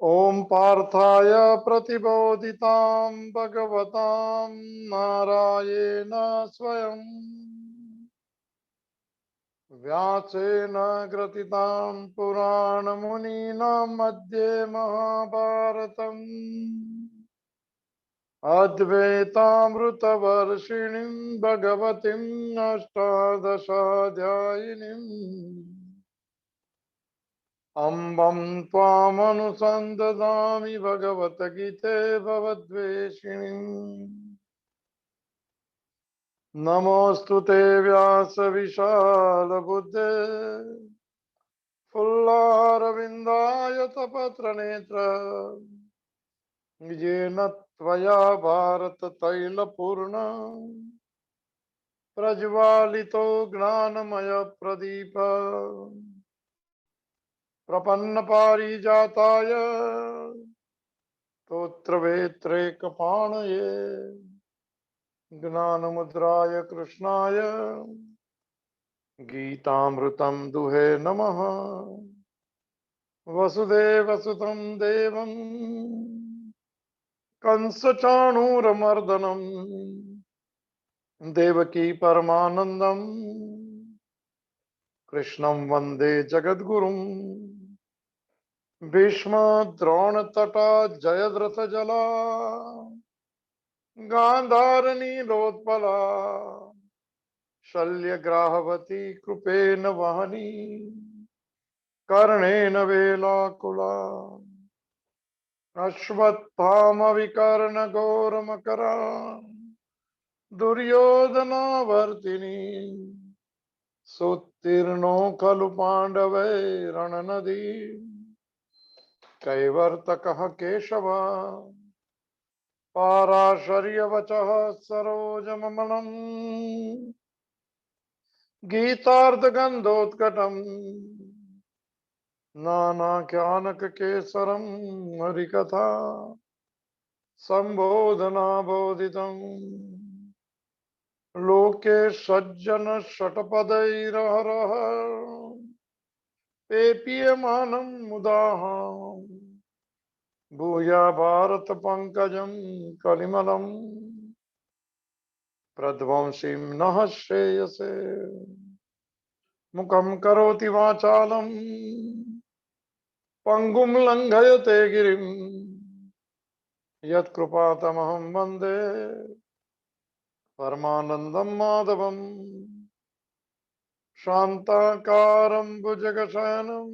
ओम पार्थाय प्रतिबोधितां भगवतां नारायण स्वयं व्यासेन ग्रथितां पुराणमुनीनां मध्ये महाभारतम् अद्वैतामृतवर्षिणीं भगवतीम् अष्टादशाध्यायिनीम् अम्बं त्वामनुसन्ददामि भगवद्गीते भवद्वेषिणीम् नमोऽस्तु ते व्यासविशालबुद्धे फुल्लारविन्दायतपत्रनेत्र येन त्वया भारततैलपूर्ण प्रज्वालितो ज्ञानमयप्रदीप प्रपन्नपारिजाताय स्तोत्रवेत्रैकपाणये ज्ञानमुद्राय कृष्णाय गीतामृतं दुहे नमः। वसुदेवसुतं देवं कंसचाणूरमर्दनं देवकी परमानन्दं कृष्णं वन्दे जगद्गुरुं भीष्मद्रोणतटा जयद्रथजला गान्धारनीलोत्पला शल्यग्राहवती कृपेन वहनी कर्णेन वेलाकुला अश्वत्थामविकर्णघोरमकरा दुर्योधनावर्तिनी सोत्तीर्णो खलु पाण्डवैरणनदी कैवर्तकः केशव पाराशर्यवचः सरोजममलम् गीतार्धगन्धोत्कटम् नानाख्यानककेसरं हरिकथा सम्बोधना बोधितम् लोके सज्जन शतपदैरहरः पेपीयमानं मुदाः भूया भारत पंकजं कलिमलं प्रध्वंसीं नः श्रेयसे मुखं करोति वाचालं पंगुं लंघयते गिरिं यत्कृपातमहं वन्दे परमानन्दं माधवम् शान्ताकारं भुजगशयनं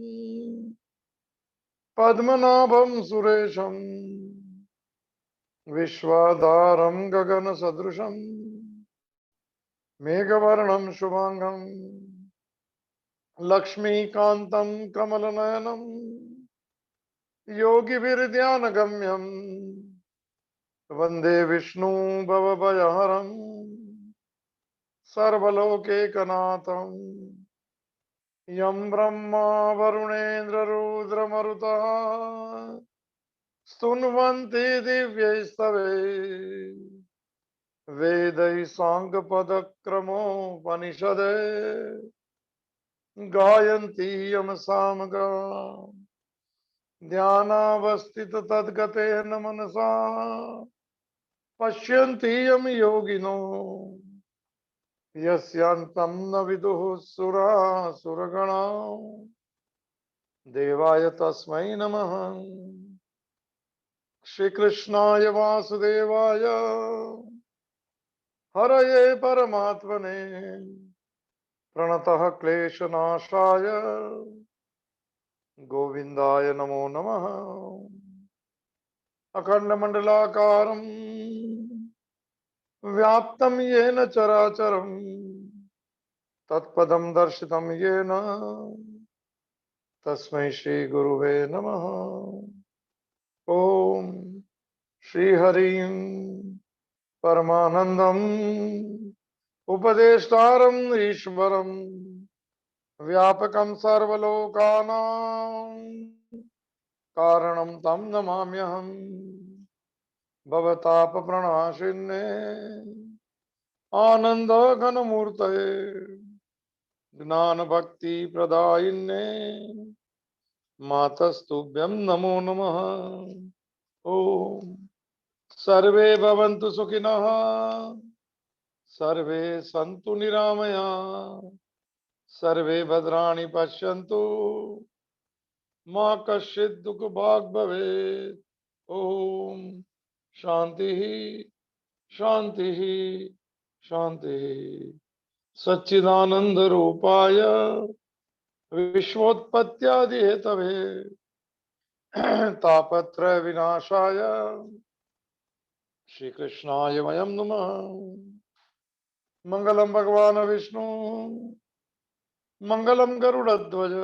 पद्मनाभं सुरेशं विश्वाधारं गगनसदृशं मेघवर्णं शुभांगं लक्ष्मीकान्तं कमलनयनं योगिभिर्ध्यानगम्यं वन्दे विष्णु भवभयहरं सर्वलोकैकनाथं यं ब्रह्मा वरुणेन्द्ररुद्रमरुतः स्तुन्वन्ति दिव्यैस्तवैः वेदैः साङ्गपदक्रमोपनिषदे गायन्ति यं सामगा ध्यानावस्थिततद्गतेन मनसा पश्यन्ति यं योगिनो यस्यान्तं न विदुः सुरासुरगणा देवाय तस्मै नमः। श्रीकृष्णाय वासुदेवाय हरये परमात्मने प्रणतः क्लेशनाशाय गोविन्दाय नमो नमः। अखण्डमण्डलाकारं व्याप्तं येन चराचरं तत्पदं दर्शितं येन तस्मै श्रीगुरुवे नमः। ॐ श्रीहरिं परमानन्दम् उपदेष्टारम् ईश्वरं व्यापकं सर्वलोकानां कारणं तं नमाम्यहम्। भवतापप्रणाशिन्ने आनन्दघनमूर्तये ज्ञानभक्तिप्रदायिन्ने मातस्तुभ्यं नमो नमः। ओम सर्वे भवन्तु सुखिनः, सर्वे सन्तु निरामयाः, सर्वे भद्राणि पश्यन्तु, मां कश्चित् दुःखभाग् भवेत्। ओम शांति शांति शांति। सच्चिदानंद रूपाय विश्वोत्पत्त्यादि हेतवे तापत्रय विनाशाय श्री कृष्णाय वयं नमः। मंगलम भगवान विष्णु, मंगलम गरुड़ध्वज,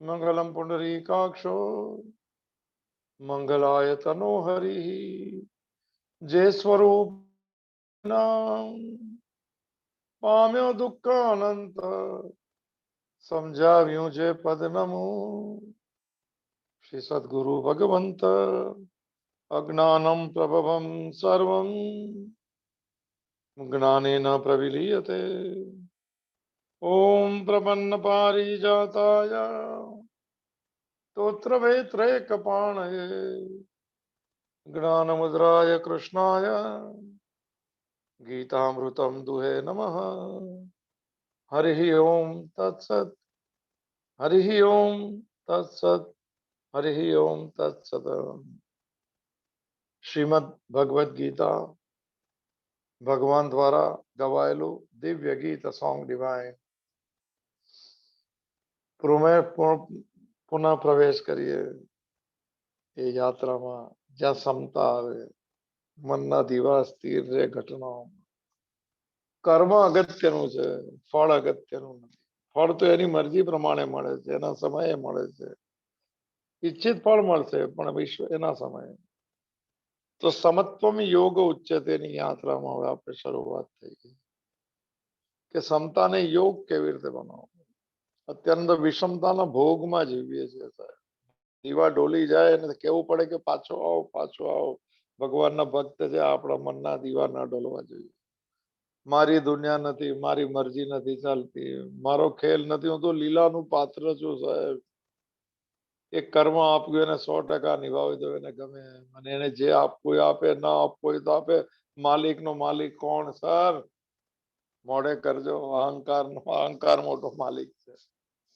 मंगलम पुंडरीकाक्षो, मंगलाय तनो हरि। जय स्वरूप नाम पाम्यो दुःखानंत, समझाव्યું જે પદ નમો। શ્રી સદગુરુ ભગવંત અજ્ઞાનમ પ્રભવમ સર્વમ જ્ઞાનેન પ્રવિલીયતે। ઓમ પ્રપન્ન પારિજાતાય स्तोत्रवेत्रैकपाणये ज्ञानमुद्राय कृष्णाय गीतामृतं दुहे नमः। हरिः ओम तत्सत्, हरिः ओम तत्सत्, हरिः ओम तत्सत्। श्रीमद् भगवद गीता भगवान द्वारा गवाયેલું દિવ્ય ગીત, સોંગ ડિવાઇન। પુનઃ પ્રવેશ કરીએ એ યાત્રામાં જ્યાં સમતા આવે, મનના દીવા સ્થિર રહે ઘટનાઓ। કર્મ અગત્યનું છે, ફળ અગત્યનું નથી। ફળ તો એની મરજી પ્રમાણે મળે છે, એના સમયે મળે છે। ઈચ્છિત ફળ મળશે પણ વિશ્વ એના સમયે। તો સમત્વમ યોગ ઉચ્ચતેની યાત્રામાં હવે આપણે શરૂઆત થઈ ગઈ કે સમતાને યોગ કેવી રીતે બનાવો। અત્યંત વિષમતાના ભોગમાં જીવીએ છીએ સાહેબ। દીવા ડોલી જાય અને કેવું પડે કે પાછો આવો, પાછો આવો। ભગવાનના ભક્ત છે, આપણા મનના દીવા ના ડોલવા જોઈએ। મારી દુનિયા નથી, મારી મરજી નથી ચાલતી, મારો ખેલ નથી, હું તો લીલાનું પાત્ર છું સાહેબ। એક કર્મ આપ્યું એને 100% નિભાવી દો, એને ગમે। અને એને જે આપવું એ આપે, ના આપવું હોય તો આપે। માલિક નો માલિક કોણ સર? મોડે કરજો। અહંકાર મોટો માલિક છે,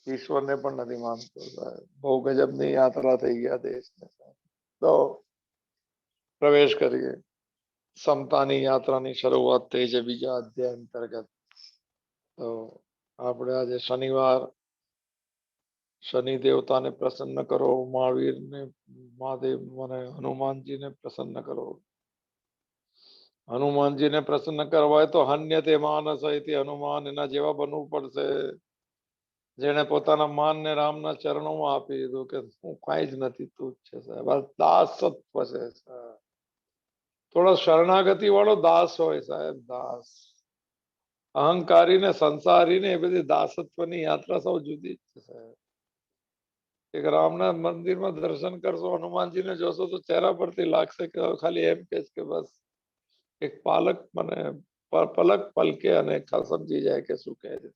ઈશ્વરને પણ નથી માનતો સાહેબ। બહુ ગજબની યાત્રા થઈ ગયા દેશને। તો પ્રવેશ કરીએ, સમતાની યાત્રાની શરૂઆત થઈ છે બીજા અધ્યાય અંતર્ગત। તો આપણે આજે શનિવાર, શનિ દેવતાને પ્રસન્ન કરો, મહાવીરને, મહાદેવ મને હનુમાનજીને પ્રસન્ન કરો। હનુમાનજીને પ્રસન્ન કરવા હોય તો હન્યતે માનસ અહીંથી હનુમાન એના જેવા બનવું પડશે, જેને પોતાના માનને રામના ચરણોમાં આપી દીધું કે હું કાંઈ જ નથી, તું જ છે સાહેબ। દાસત્વ છે સાહેબ। થોડો શરણાગતિ વાળો દાસ હોય સાહેબ, દાસ। અહંકારી ને સંસારી ને એ બધી દાસત્વની યાત્રા સૌ જુદી જ છે સાહેબ। એક રામના મંદિરમાં દર્શન કરશો, હનુમાનજીને જોશો તો ચહેરા પરથી લાગશે કે ખાલી એમ કે બસ એક પાલક મને પલક પલકે અને સમજી જાય કે શું કહે છે।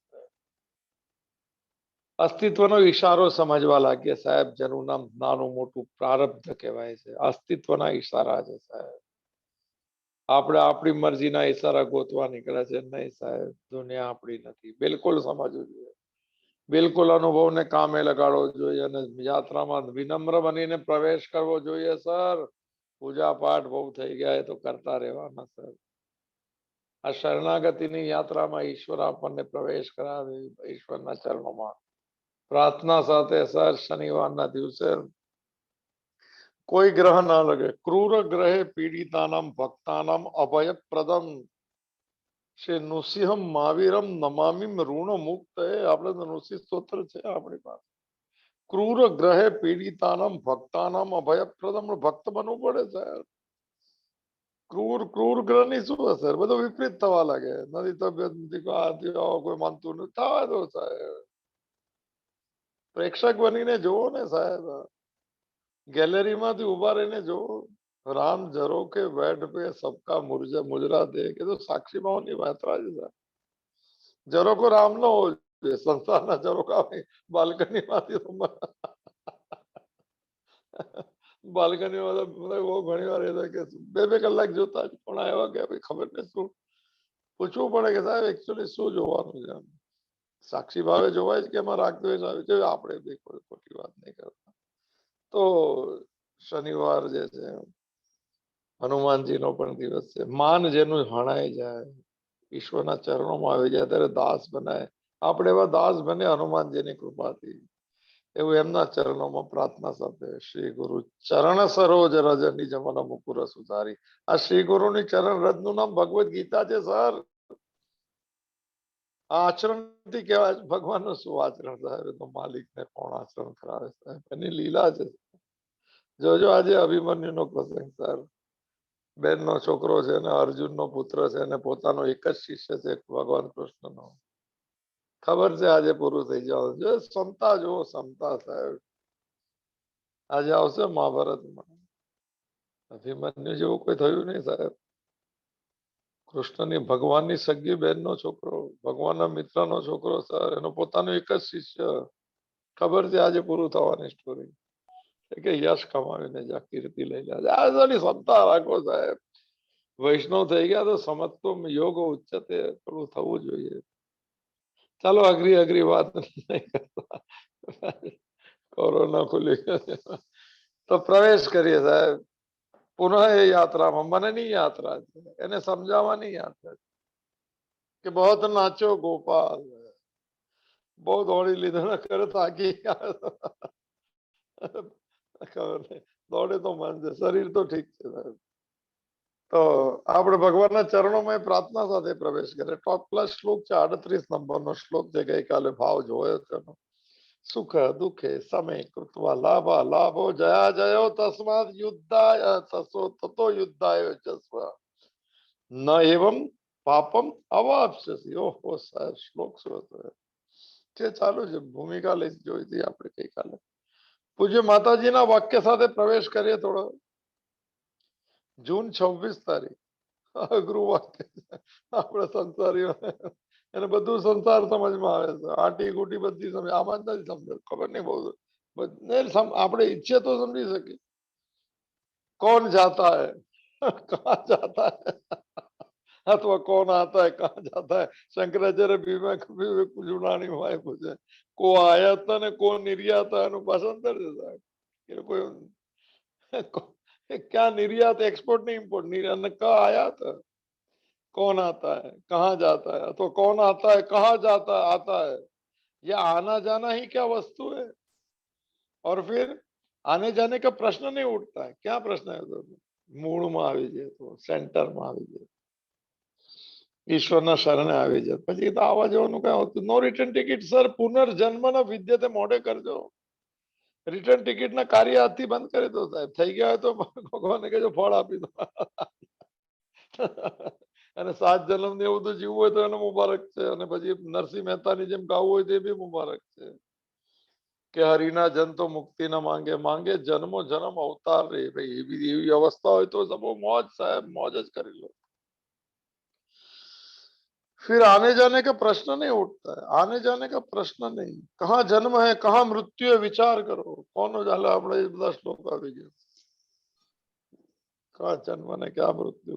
અસ્તિત્વનો ઈશારો સમજવા લાગીએ સાહેબ। જેનું નામ નાનું મોટું પ્રારબ્ધ કહેવાય છે, અસ્તિત્વના ઈશારા છે સાહેબ। આપણે આપણી મરજીના ઈશારા ગોતવા નીકળ્યા છે, નહીં સાહેબ। દુનિયા આપણી નથી, બિલકુલ સમજવું જોઈએ। બિલકુલ અનુભવને કામે લગાડવો જોઈએ અને યાત્રામાં વિનમ્ર બનીને પ્રવેશ કરવો જોઈએ સર। પૂજા પાઠ બહુ થઈ ગયા એ તો કરતા રહેવાના સર। આ શરણાગતિની યાત્રામાં ઈશ્વર આપણને પ્રવેશ કરાવે, ઈશ્વરના ચરણોમાં પ્રાર્થના સાથે સર। શનિવારના દિવસે કોઈ ગ્રહ ના લગે। ક્રૂર ગ્રહે પીડિતાનામ ભક્તાનામ અભયપ્રદમ શ્રી નૃસિંહમ મહાવીરમ નમામિમ ઋણ મુક્ત। આપણે તો નૃસિંહ સ્તોત્ર છે આપણી પાસે। ક્રૂર ગ્રહે પીડિતાનામ ભક્તાનામ અભયપ્રદમ, ભક્ત બનવું પડે સાહેબ। ક્રૂર ગ્રહ ની શું અસર? બધું વિપરીત થવા લાગે। નથી તબિયત નથી, કોઈ માનતું નથી, થવા દો સાહેબ। પ્રેક્ષક બનીને જોવો ને સાહેબ। ગેલેરીમાંથી ઉભા રહીને જોવો। રામ ઝરોકે બેઠ પે સબકા મુજરા દેખ, એ તો સાક્ષી ભાવની યાત્રા છે સાહેબ। ઝરોકો રામ નો હોવો જોઈએ, સંસારના ઝરોકા બાલ્કની માંથી બાલ્કનીમાં તો બધા બહુ ઘણી વાર એ થાય કે 2-2 કલાક જોતા જ પણ આવ્યા કે ભાઈ ખબર નહીં શું પૂછવું પડે કે સાહેબ એકચ્યુઅલી શું જોવાનું છે આમ? સાક્ષી ભાવે જોવાય જ કે એમાં રાગદ્વેષ આવે છે આપણે બી કોઈ ખોટી વાત નહીં કરતા. તો શનિવાર જે છે હનુમાનજીનો પણ દિવસ છે. માન જેનું હણાઈ જાય ઈશ્વરના ચરણોમાં આવી જાય ત્યારે દાસ બનાય. આપણે એવા દાસ બને હનુમાનજીની કૃપાથી. એવું એમના ચરણોમાં પ્રાર્થના સાથે શ્રી ગુરુ ચરણ સરોજ રજ નિજ મન મુકુર સુધારી. આ શ્રી ગુરુની ચરણ રજનું નામ ભગવદ ગીતા છે સર. આ આચરણથી કહેવાય ભગવાનનું શું આચરણ સાહેબ? તો માલિકને કોણ આચરણ કરાવે સાહેબ? એની લીલા છે. જોજો આજે અભિમન્યુનો પ્રસંગ સર. બેનનો છોકરો છે ને અર્જુનનો પુત્ર છે ને પોતાનો એક જ શિષ્ય છે ભગવાન કૃષ્ણનો. ખબર છે આજે પૂરું થઈ જવાનું છે. ક્ષમતા જુઓ ક્ષમતા સાહેબ. આજે આવશે મહાભારતમાં. અભિમન્યુ જેવું કોઈ થયું નહીં સાહેબ. કૃષ્ણની ભગવાનની સગી બહેનનો છોકરો, ભગવાનના મિત્રનો છોકરો સર, એનો પોતાનો એક જ શિષ્ય. ખબર છે આજે પૂરું થવાની સ્ટોરી કે યશ કમાવીને જા કીર્તિ લઈ લે. આ થોડી ક્ષમતા રાખો સાહેબ. વૈષ્ણવ થઈ ગયા તો સમજતો યોગ ઉચ્ચતે થોડું થવું જોઈએ. ચાલો અઘરી અઘરી વાત નહીં કરતા. કોરોના ખુલી ગયો તો પ્રવેશ કરીએ સાહેબ. પુનઃ એ યાત્રામાં મનની યાત્રા છે, એને સમજાવવાની યાત્રા છે કે બહુ નાચો ગોપાલ, બહુ દોડી લીધો કરે થાકી ખબર નહીં દોડે તો મન છે, શરીર તો ઠીક છે સાહેબ. તો આપણે ભગવાનના ચરણોમાં પ્રાર્થના સાથે પ્રવેશ કરે. ટોપ ક્લાસ શ્લોક છે, 38 નંબરનો શ્લોક છે. ગઈકાલે ભાવ જોયો છે. સુખ દુઃખે સમય કૃત્વા લાભા લાભો જયા જયો તસ્માત યુદ્ધાય તતો યુદ્ધાય જસ્વ ન એવમ પાપમ અવાપ્સ્યસી. ઓહો સાહેબ શ્લોક શું હતો જે ચાલુ છે. ભૂમિકા લઈ જોઈ હતી આપણે ગઈકાલે. પૂજ્ય માતાજીના વાક્ય સાથે પ્રવેશ કરીએ. થોડો જૂન 26 તારીખ અઘરું વાક્ય આપણે સંસારીઓ એને બધું સંસાર સમજમાં આવે છે. આટી કુટી બધી સમજ આમાં નથી સમજ ખબર નહીં બહુ આપણે ઈચ્છે તો સમજી શકીએ. કોણ જાતા હૈ કહા જાતા હૈ અથવા કોણ આતા હૈ કહા જાતા હૈ. શંકરાચાર્ય વિવેક જુનાણી ભાઈ પૂછે કો આયા હતા ને કોણ નિર્યાત એનું ભાષાંતર છે સાહેબ. એ કોઈ क्या निर्यात एक्सपोर्ट नहीं इम्पोर्ट निर्यात का आयात कौन आता है कहाँ जाता है तो कौन आता है कहाँ जाता है आता है. ये आना जाना ही क्या वस्तु है? और फिर आने जाने का प्रश्न नहीं उठता है. क्या प्रश्न है? तो मूળ માં આવી જાય તો સેન્ટર માં આવી જાય, ઈશ્વરના શરણે આવી જાય પછી તો આવવા જવાનું કઈ હોતું. No return ticket sir. પુનર્જન્મના વિદ્યતે મોઢે કરજો. રિટર્ન ટિકિટના કાર્ય આજથી બંધ કરી દો સાહેબ. થઈ ગયા હોય તો ભગવાનને કહેજો ફળ આપી દો. અને 7 જન્મ ને એવું તો જીવવું હોય તો એને મુબારક છે. અને પછી નરસિંહ મહેતાની જેમ ગાવું હોય તો એ બી મુબારક છે કે હરિના જન તો મુક્તિ ના માંગે, માંગે જન્મો જન્મ અવતાર રે. ભાઈ એવી અवस्था હોય તો સબો મોજ साहब, मौज જ કરી લો. फिर आने जाने का प्रश्न नहीं उठता है. आने जाने का प्रश्न नहीं. कहाँ जन्म है कहाँ मृत्यु है विचार करो. कौन ચાલે આપણે એ બધા શ્લોક આવી ગયા. कहाँ जन्म ने क्या मृत्यु.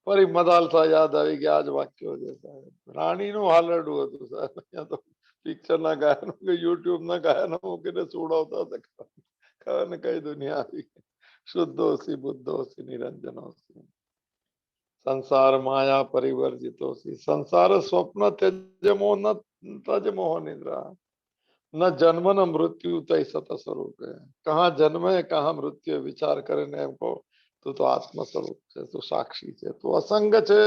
ફરી મદાલસા યાદ આવી ગયા. આજ વાક્યો છે સાહેબ. રાણીનું હાલરડું હતું સાહેબ. અહીંયા તો પિક્ચર ના ગાયનો કે યુટ્યુબ ના ગાયનો મૂકીને સુડાવતા હતા. ખબર ને કઈ દુનિયા આવી. શુદ્ધોસી બુદ્ધોસી નિરંજનોસી સંસાર માયા પરિવર્જિતોસી સંસાર સ્વપ્ન તેજમો ન તજમો નિદ્રા ન જન્મ ન મૃત્યુ તય સત સ્વરૂપે. કહા જન્મ હે કહા મૃત્યુ વિચાર કરીને એમ કહો તું તો આત્મ સ્વરૂપ છે, તું સાક્ષી છે, તું અસંગ છે.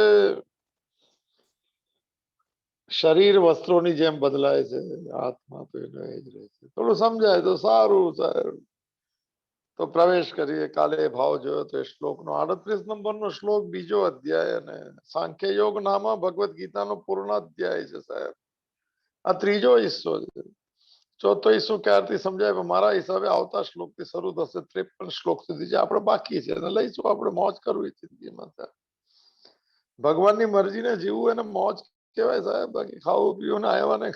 શરીર વસ્ત્રોની જેમ બદલાય છે, આત્મા તો એનો એ જ રહે છે. થોડું સમજાય તો સારું સાહેબ. તો પ્રવેશ કરીએ. કાલે ભાવ જોયો તો એ શ્લોકનો 38 નંબરનો શ્લોક, બીજો અધ્યાય અને સાંખ્ય યોગ નામ ભગવદ ગીતાનો પૂર્ણ અધ્યાય છે સાહેબ. આ ત્રીજો હિસ્સો છે. ચોથો હિસ્સો ક્યારથી સમજાય? મારા હિસાબે આવતા શ્લોકથી શરૂ થશે. 53 શ્લોક સુધી જે આપણે બાકી છે અને લઈશું. આપણે મોજ કરવી જિંદગીમાં. ભગવાનની મરજીને જીવવું એને મોજ કહેવાય સાહેબ. બાકી ખાવું પીવું ને આવ્યા ને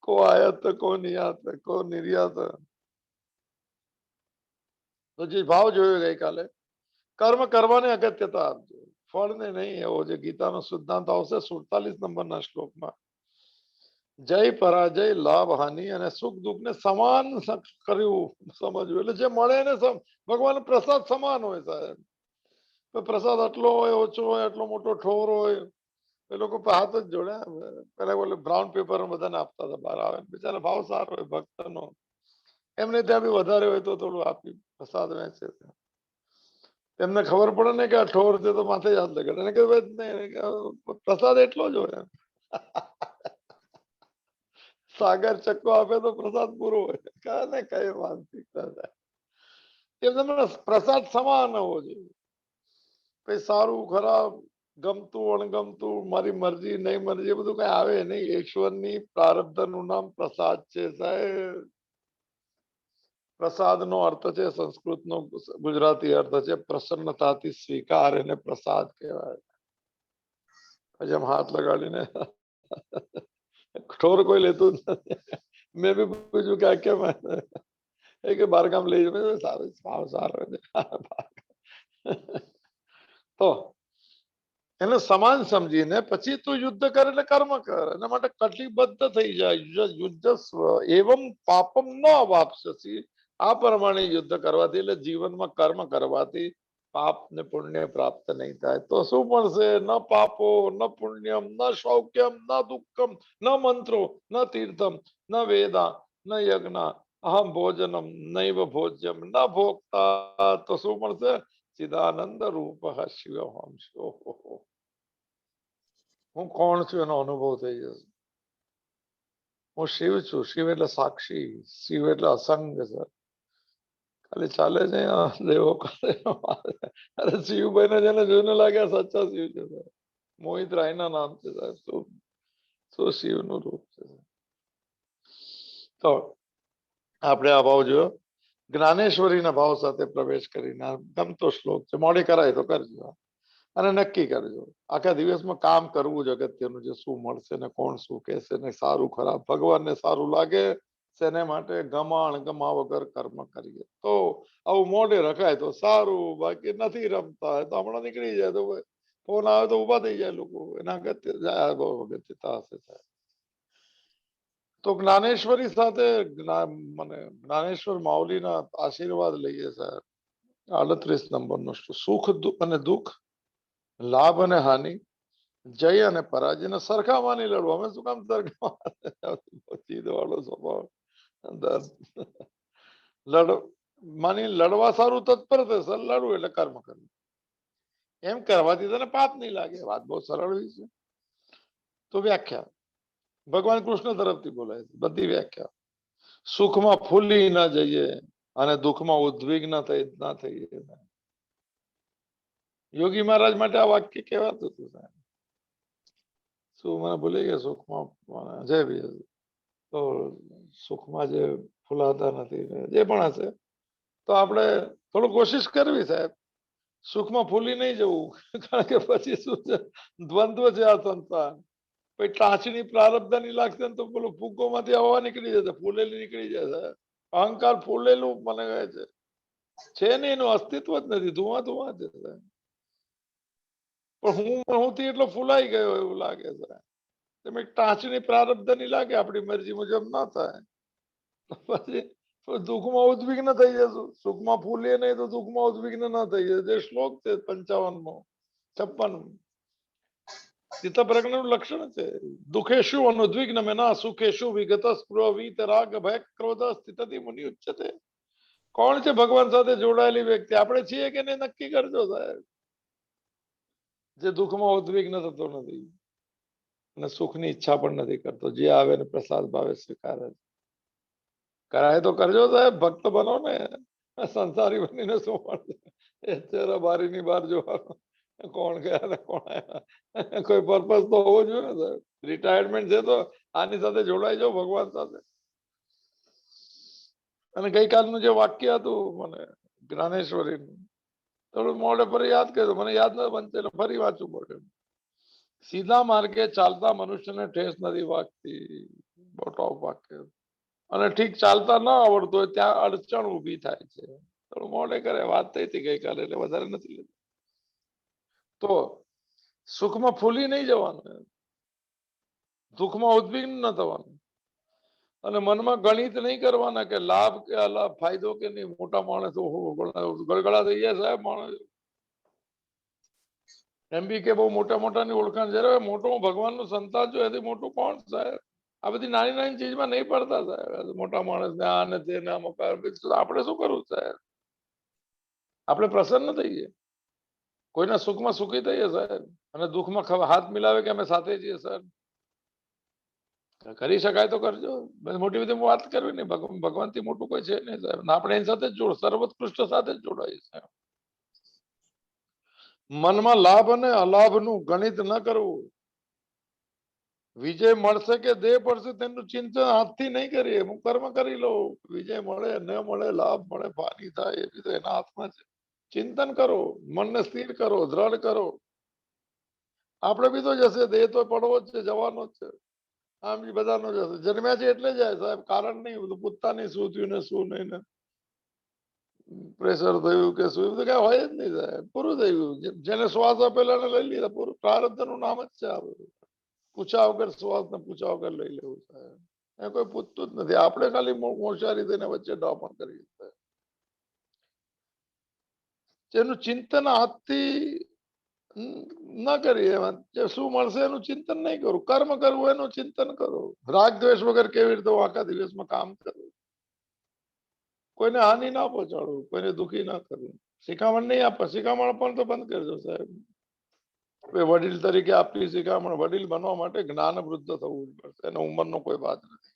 કો આયાત કો નિયાત કો નિર્યાત. તો જે ભાવ જોયો ગઈકાલે, કર્મ કરવાની અગત્યતા આપજો, ફળને નહીં. એવો જે ગીતાનો સિદ્ધાંત આવશે 47 નંબરના શ્લોકમાં, જય પરાજય, લાભ હાનિ અને સુખ દુઃખ ને સમાન કર્યું સમજવું. એટલે જે મળે એને ભગવાન પ્રસાદ સમાન હોય સાહેબ. પ્રસાદ આટલો હોય, ઓછો હોય, આટલો મોટો ઠોર હોય, એ લોકો હાથ જ જોડે. પેલા બોલે બ્રાઉન પેપર બધાને આપતા હતા, બહાર આવે બિચારા ભાવ સારો હોય ભક્તનો, એમને ત્યાં બી વધારે હોય તો થોડું આપી પ્રસાદ વહેંચે. એમને ખબર પડે ને કે આ ઠોર છે તો માથે યાદ લગે, એને કે પ્રસાદ એટલો જ હોય. સાગર ચક્કો આપે તો પ્રસાદ પૂરો હોય, કઈ ને કઈ માનસિકતા થાય. એમને પ્રસાદ સમાન હોવો જોઈએ. કઈ સારું ખરાબ, ગમતું અણગમતું, મારી મરજી નહીં મરજી, એ બધું કઈ આવે નહીં. ઈશ્વરની પ્રારબ્ધ નું નામ પ્રસાદ છે સાહેબ. પ્રસાદ નો અર્થ છે, સંસ્કૃત નો ગુજરાતી અર્થ છે પ્રસન્નતાથી સ્વીકાર, એને પ્રસાદ કહેવાય. પછી આમ હાથ લગાડીને ઠોર કોઈ લેતું જ નથી. મેં બી પૂછ્યું કે આ કેમ, એ કે બારગામ લઈ જાય, સારું ભાવ સારો છે. તો એને સમાન સમજીને પછી તું યુદ્ધ કર એટલે કર્મ કર. એના માટે કટિબદ્ધ થઈ જાય. યુદ્ધ એવમ પાપમ ન વાપસી, આ પ્રમાણે યુદ્ધ કરવાથી, એટલે જીવનમાં કર્મ કરવાથી પાપ ને પુણ્ય પ્રાપ્ત નહીં થાય. તો શું મળશે? ન પાપો, ન પુણ્યમ, ન શૌક્યમ, ન દુઃખમ, ન મંત્રો, ન તીર્થમ, ન વેદા, ન યજ્ઞ, અહમ ભોજનમ નૈવ ભોજ્યમ, ન ભોગતા. તો શું મળશે? ચિદાનંદ રૂપ શિવહમ. હું કોણ છું એનો અનુભવ થઈ જશે. હું શિવ છું. શિવ એટલે સાક્ષી, શિવ એટલે અસંગ છે. ખાલી ચાલે છે દેવો કરે. અરે શિવભાઈ ને જેને જોઈને લાગે સાચા શિવ છે. મોહિત રાયના નામ છે સાહેબ. શું શિવ નું રૂપ છે. તો આપણે આ ભાવ જોયો, જ્ઞાનેશ્વરીના ભાવ સાથે પ્રવેશ કરીને ગમતો શ્લોક છે. મોડી કરાય તો કરજો અને નક્કી કરજો. આખા દિવસમાં કામ કરવું જ અગત્યનું છે. શું મળશે ને કોણ શું કહેશે ને સારું ખરાબ, ભગવાનને સારું લાગે તેને માટે ગમાણ ગમા વગર કર્મ કરીએ. તો આવું મોઢે રખાય તો સારું, બાકી નથી રમતા હોય તો હમણાં નીકળી જાય. તો ફોન આવે તો ઉભા થઈ જાય લોકો. એના અગત્ય જાય, બહુ અગત્યતા હશે. તો જ્ઞાનેશ્વરી સાથે મને જ્ઞાનેશ્વર માઉલીના આશીર્વાદ લઈએ સાહેબ. 38 નંબરનો સુખ અને દુઃખ, લાભ અને હાનિ, જય અને પરાજયને સરખા માની લડવું. અમે શું કામ સરખા વાળો સ્વભાવ માની લડવા સારું તત્પર થશે. લડવું એટલે કર્મ કરવું. એમ કરવાથી તને પાપ નહીં લાગે. વાત બહુ સરળ હોય છે. તો વ્યાખ્યા ભગવાન કૃષ્ણ તરફથી બોલાય છે બધી વ્યાખ્યા. સુખમાં ફૂલી ના જઈએ અને દુઃખમાં ઉદ્વિગ્ન ના થઈએ. યોગી મહારાજ માટે આ વાક્ય કહેવાતું હતું સાહેબ. શું મને ભૂલી ગયા? સુખમાં જય ભાઈ, તો સુખમાં જે ફૂલાતા નથી, જે પણ હશે તો આપણે થોડું કોશિશ કરવી સાહેબ. સુખમાં ફૂલી નહીં જવું, કારણ કે પછી શું છે, દ્વંદ્વ છે આ સંસાર. પછી ટાંચણી પ્રારબ્ધ ની લાગશે ને તો પેલો ફૂગો માંથી હવા નીકળી જશે, ફૂલેલી નીકળી જશે. અહંકાર ફૂલેલું મને કહે છે ને, એનું અસ્તિત્વ જ નથી. ધુઆ ધુઆ છે. પણ હું થી એટલો ફૂલાઈ ગયો એવું લાગે છે. તમે ટાંચણી પ્રારબ્ધ ની લાગે, આપણી મરજી મુજબ ના થાય પછી દુઃખમાં ઉદ્વિગ્ન થઈ જશું. સુખમાં ફૂલીએ નહીં તો દુઃખમાં ઉદ્વિગ્ન ના થઈ જશે. જે શ્લોક છે 55 56 ચિત્તપ્રજ્ઞ નું લક્ષણ છે. દુઃખેશુ અનુદ્વિગ્ન મેના સુખેશુ વિગત સ્પૃહ વીત રાગ ભય ક્રોધ સ્થિતિ મુનિ ઉચ્ચતે. કોણ છે ભગવાન સાથે જોડાયેલી વ્યક્તિ? આપણે છીએ કે નહીં નક્કી કરજો સાહેબ. જે દુઃખમાં ઉદ્વિગ્ન થતો નથી અને સુખની ઈચ્છા પણ નથી કરતો, જે આવે ને પ્રસાદ ભાવે સ્વીકારે. કરાય તો કરજો સાહેબ. ભક્ત બનો ને. સંસારી બનીને શું મળશે? એ ચહેરા બારીની બહાર જોવાનો, કોણ ગયા ને કોણ આવ્યા. કોઈ પર્પઝ તો હોવો જોઈએ ને સાહેબ. રિટાયરમેન્ટ છે તો આની સાથે જોડાઈ જાઓ ભગવાન સાથે. અને ગઈકાલનું જે વાક્ય હતું મને જ્ઞાનેશ્વરીનું, થોડું મોડે પર યાદ કર્યું. મને યાદ ન બનશે એટલે ફરી વાંચવું પડે. સીધા માર્ગે ચાલતા મનુષ્યને ઠેસ નથી વાગતી. બહુ ટોપ વાક્ય. અને ઠીક ચાલતા ન આવડતું હોય ત્યાં અડચણ ઊભી થાય છે. થોડું મોડે કરે, વાત થઈ હતી ગઈકાલે એટલે વધારે નથી લેતું. તો સુખમાં ફૂલી નહીં જવાનું, દુઃખમાં ઉદ્વિગ્ન ન થવાનું, અને મનમાં ગણિત નહીં કરવાના કે લાભ કે અલાભ, ફાયદો કે નહીં. મોટા માણસ ગળગળા થઈ જાય સાહેબ માણસ. એમ બી કે બહુ મોટા મોટાની ઓળખાણ, જયારે મોટો ભગવાનનું સંતાન જો એથી મોટું કોણ સાહેબ? આ બધી નાની નાની ચીજમાં નહીં પડતા સાહેબ. મોટા માણસ ને આ ને તે ને આપણે શું કરવું સાહેબ? આપણે પ્રસન્ન થઈએ, કોઈના સુખમાં સુખી થઈએ સાહેબ, અને દુઃખમાં હાથ મિલાવે કે અમે સાથે છીએ સાહેબ. કરી શકાય તો કરજો. મોટી બધી વાત કરવી નહીં, ભગવાન થી મોટું કોઈ છે નહીં સાહેબ. આપણે એની સાથે જ સર્વોત્કૃષ્ટ સાથે જ જોડાઈએ સાહેબ. મનમાં લાભ અને અલાભનું ગણિત ન કરવું. વિજય મળશે કે દેહ પડશે તેનું ચિંતન હાથથી નહીં કરીએ. હું કર્મ કરી લઉં, વિજય મળે ન મળે, લાભ મળે, ફાની થાય, એ તો એના હાથમાં છે. ચિંતન કરો, મનને સ્થિર કરો, દ્રઢ કરો. આપણે બી તો જશે, દેહ તો પડવો જ છે, જવાનો જ છે. આમ બધાનો જશે. જન્મ્યા છે એટલે જાય સાહેબ, કારણ નહીં. બધું પૂછતા નહીં શું થયું ને શું નહીં ને પ્રેશર થયું કે શું, કઈ હોય જ નહીં સાહેબ. પૂરું થઈ ગયું. જેને શ્વાસ આપેલા ને લઈ લીધા, પૂરું. પ્રારબ્ધ નું નામ જ છે આ બધું. પૂછા વગર શ્વાસ ને પૂછા વગર લઈ લેવું સાહેબ. એ કોઈ પૂછતું જ નથી. આપણે ખાલી હોશિયારી થઈને વચ્ચે ડાપણ કરીએ સાહેબ. જેનું ચિંતન હાથથી ન કરીએ, શું મળશે એનું ચિંતન નહીં કરું. કર્મ કરવું એનું ચિંતન કરો. રાગ દ્વેષ વગર કેવી રીતે આખા દિવસમાં કામ કરવું, કોઈને હાનિ ના પહોંચાડવું, કોઈને દુઃખી ના કરવું. શિખામણ નહીં આપે, શિખામણ પણ તો બંધ કરજો સાહેબ. વડીલ તરીકે આપી શિખામણ, વડીલ બનવા માટે જ્ઞાન વૃદ્ધ થવું પડશે, એને ઉંમરનો કોઈ વાત નથી.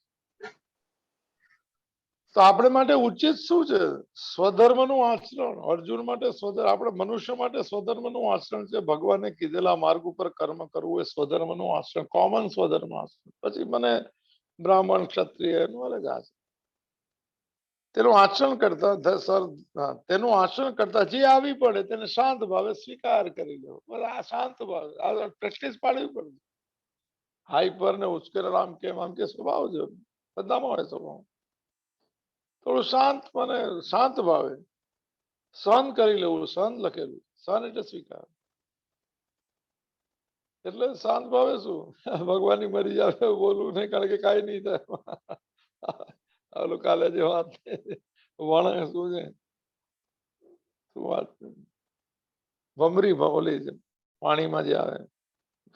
તો આપણે માટે ઉચિત શું છે? સ્વધર્મનું આચરણ. અર્જુન માટે સ્વધર્મ, આપણે મનુષ્ય માટે સ્વધર્મનું આચરણ છે. ભગવાને કીધેલા માર્ગ ઉપર કર્મ કરવું એ સ્વધર્મનું આચરણ, કોમન સ્વધર્મ આચરણ. પછી મને બ્રાહ્મણ ક્ષત્રિય એનું અલગ આચરણ. તેનું આચરણ કરતા જે આવી પડે તેને શાંત ભાવે સ્વીકાર કરી લો. આ શાંત ભાવે પ્રેક્ટિસ પાડવી પડે. હાઈપર ને ઉશ્કેર આમ કે સ્વભાવ છે, બધામાં હોય સ્વભાવ. થોડું શાંત, મને શાંત ભાવે સહન કરી લેવું. સહન લખેલું, સહન એટલે સ્વીકાર. એટલે શાંત ભાવે શું, ભગવાનની મરી જાય બોલવું નહીં, કારણ કે કાંઈ નહીં થાય. ઓલું કાલે જે વાત વણ શું છે, શું વાત ભમરી ઓલી છે પાણીમાં જે આવે,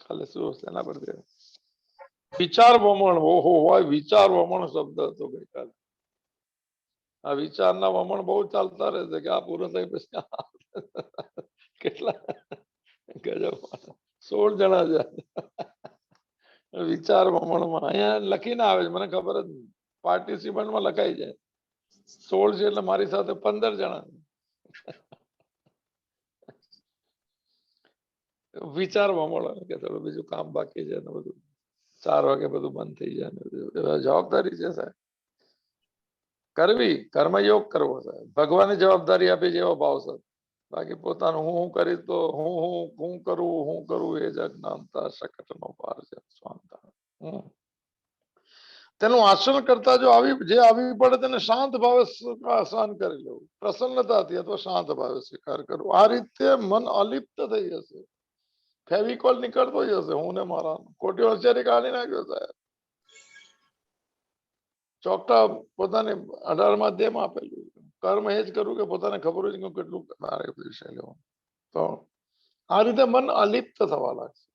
કાલે શું એના પર વિચાર વમણ. ઓહો હોય, વિચાર વમણ શબ્દ હતો ગઈકાલે. આ વિચારના વમણ બહુ ચાલતા રહે છે કે આ પૂરો થઈ પછી કેટલા ગજબ 16 જણા છે વિચાર વમણમાં. અહીંયા લખીને આવે છે, મને ખબર જ નહીં. પાર્ટિસિપન્ટમાં લખાઈ જાય 16 છે એટલે મારી સાથે 15 જણા. વિચાર વમણ કે થોડું બીજું કામ બાકી છે ને બધું 4 વાગે બધું બંધ થઈ જાય. જવાબદારી છે સાહેબ, કરવી. કર્મયોગ કરવો સાહેબ. ભગવાને જવાબદારી આપી છે એવો ભાવ સાહેબ. બાકી પોતાનું હું કરી તો હું કરું એ જ અજ્ઞાનતા શકટનો પાર છે. તેનું આચરણ કરતા જે આવી પડે તેને શાંત ભાવે સહન કરી લેવું. પ્રસન્નતાથી અથવા શાંત ભાવે સ્વીકાર કરવું. આ રીતે મન અલિપ્ત થઈ જશે. ફેવિકોલ નીકળતો જશે. હું ને મારા ખોટી હોશિયારી કાઢી નાખ્યો સાહેબ. ચોકટા પોતાને 18માં અધ્યાયમાં આપેલું. કર્મ એ જ કરવું કે પોતાને ખબર હોય કે કેટલું મારે વિષય લેવાનું. તો આ રીતે મન અલિપ્ત થવા લાગશે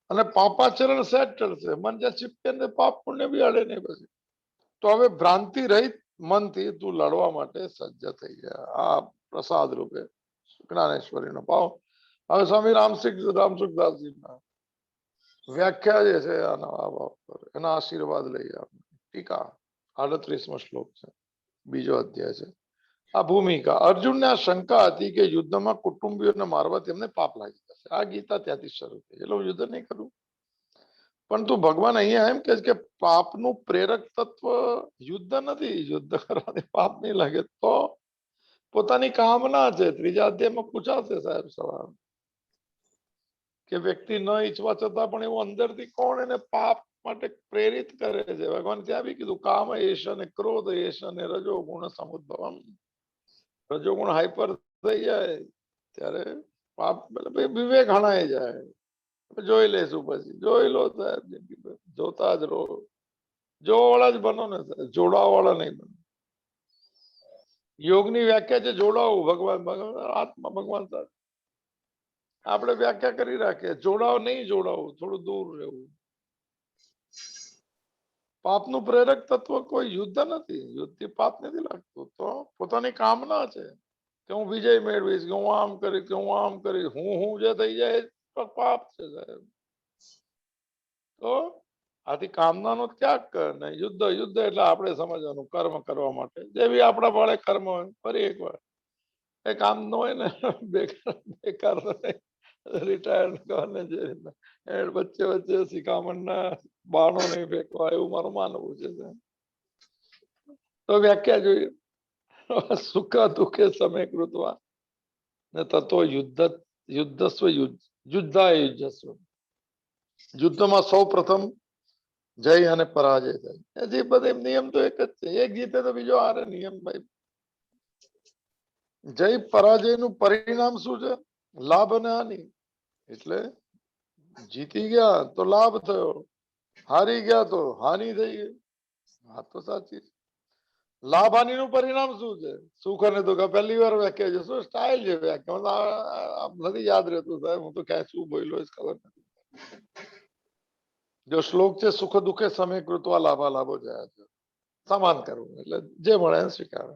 અને પાપાચરણ સેટ કરશે. મન જ્યાં ચીપકે ને પાપ પુણ્ય બી અડે નહીં પછી. તો હવે ભ્રાંતિ રહિત મનથી તું લડવા માટે સજ્જ થઈ જાય. આ પ્રસાદ રૂપે જ્ઞાનેશ્વરીનો ભાવ. હવે સ્વામી રામસુખદાસજીના વ્યાખ્યા જે છે આના આ ભાવ પર, એના આશીર્વાદ લઈએ આપણે. ટીકા 38મો શ્લોક છે, બીજો અધ્યાય છે. આ ભૂમિકા. અર્જુનને આ શંકા હતી કે યુદ્ધમાં કુટુંબીઓને મારવા તેમને પાપ લાગી જશે. આ ગીતા ત્યાંથી શરૂ થઈ. એટલે હું યુદ્ધ નહીં કરું. પરંતુ ભગવાન અહીંયા એમ કે પાપનું પ્રેરક તત્વ યુદ્ધ નથી. યુદ્ધ કરવાથી પાપ નહીં લાગે તો પોતાની કામના છે. 3જા અધ્યાયમાં પૂછાશે સાહેબ સવાલ કે વ્યક્તિ ન ઈચ્છવા છતાં પણ એવું અંદરથી કોણ એને પાપ માટે પ્રેરિત કરે છે. ભગવાન ત્યાં બી કીધું કામ એશ અને ક્રોધ એશ અને રજો ગુણ સમુદ્ભવમ. રજોગુણ હાઈપર થઈ જાય ત્યારે પાપ વિવેક હણાઈ જાય. જોઈ લેશું પછી જોઈ લો સાહેબ, જોતા જ રહો. જોવાવાળા જ બનો ને સાહેબ, જોડાવાળા નહીં બનો. યોગની વ્યાખ્યા છે જોડાવું ભગવાન, ભગવાન આત્મા ભગવાન સાથે. આપણે વ્યાખ્યા કરી રાખીએ જોડાવ નહીં, જોડાવું થોડું દૂર રહેવું. પાપનું પ્રેરક તત્વ કોઈ યુદ્ધ નથી, યુદ્ધથી પાપ નથી લાગતું. તો પોતાની કામના છે કે હું વિજય મેળવીશ, કે હું આમ કરીશ, કે હું આમ કરીશ, હું જે થઈ જાય પાપ છે સાહેબ. તો આથી કામનાનો ત્યાગ કર ને યુદ્ધ, યુદ્ધ એટલે આપણે સમજવાનું કર્મ કરવા માટે, જેવી આપણા વાળે કર્મ હોય. ફરી એકવાર એ કામ ન હોય ને બેકાર બેકાર રિટાયર્ડ કરવાને જે વચ્ચે વચ્ચે શિખામણના બાણો નહીં ફેંકવા, એવું મારું માનવું છે. તો વ્યાખ્યા જોઈએ, સુખ દુઃખે સમય કૃતવા ને તત્વ યુદ્ધ, યુદ્ધસ્વ યુદ્ધાય યુજસ્વ. યુદ્ધમાં સૌ પ્રથમ જય અને પરાજય થાય. જે બધે નિયમ તો એક જ છે, એક જીતે તો બીજો હારે, નિયમ ભાઈ. જય પરાજય નું પરિણામ શું છે? લાભ અને હાનિ. એટલે જીતી ગયા તો લાભ થયો, હારી ગયા તો હાનિ થઈ ગઈ. વાત તો સાચી. લાભ હાનિ નું પરિણામ શું છે? સુખ અને દુઃખ. પહેલી વાર વ્યાખ્યા છે, શું સ્ટાઇલ છે વ્યાખ્યા, નથી યાદ રહેતું સાહેબ. હું તો ક્યાંય શું બોલ્યો ખબર નથી. જો શ્લોક છે સુખ દુઃખે સમય કૃતવા લાભા લાભો જયા છે, સમાન કરવું એટલે જે મળે એને સ્વીકારે.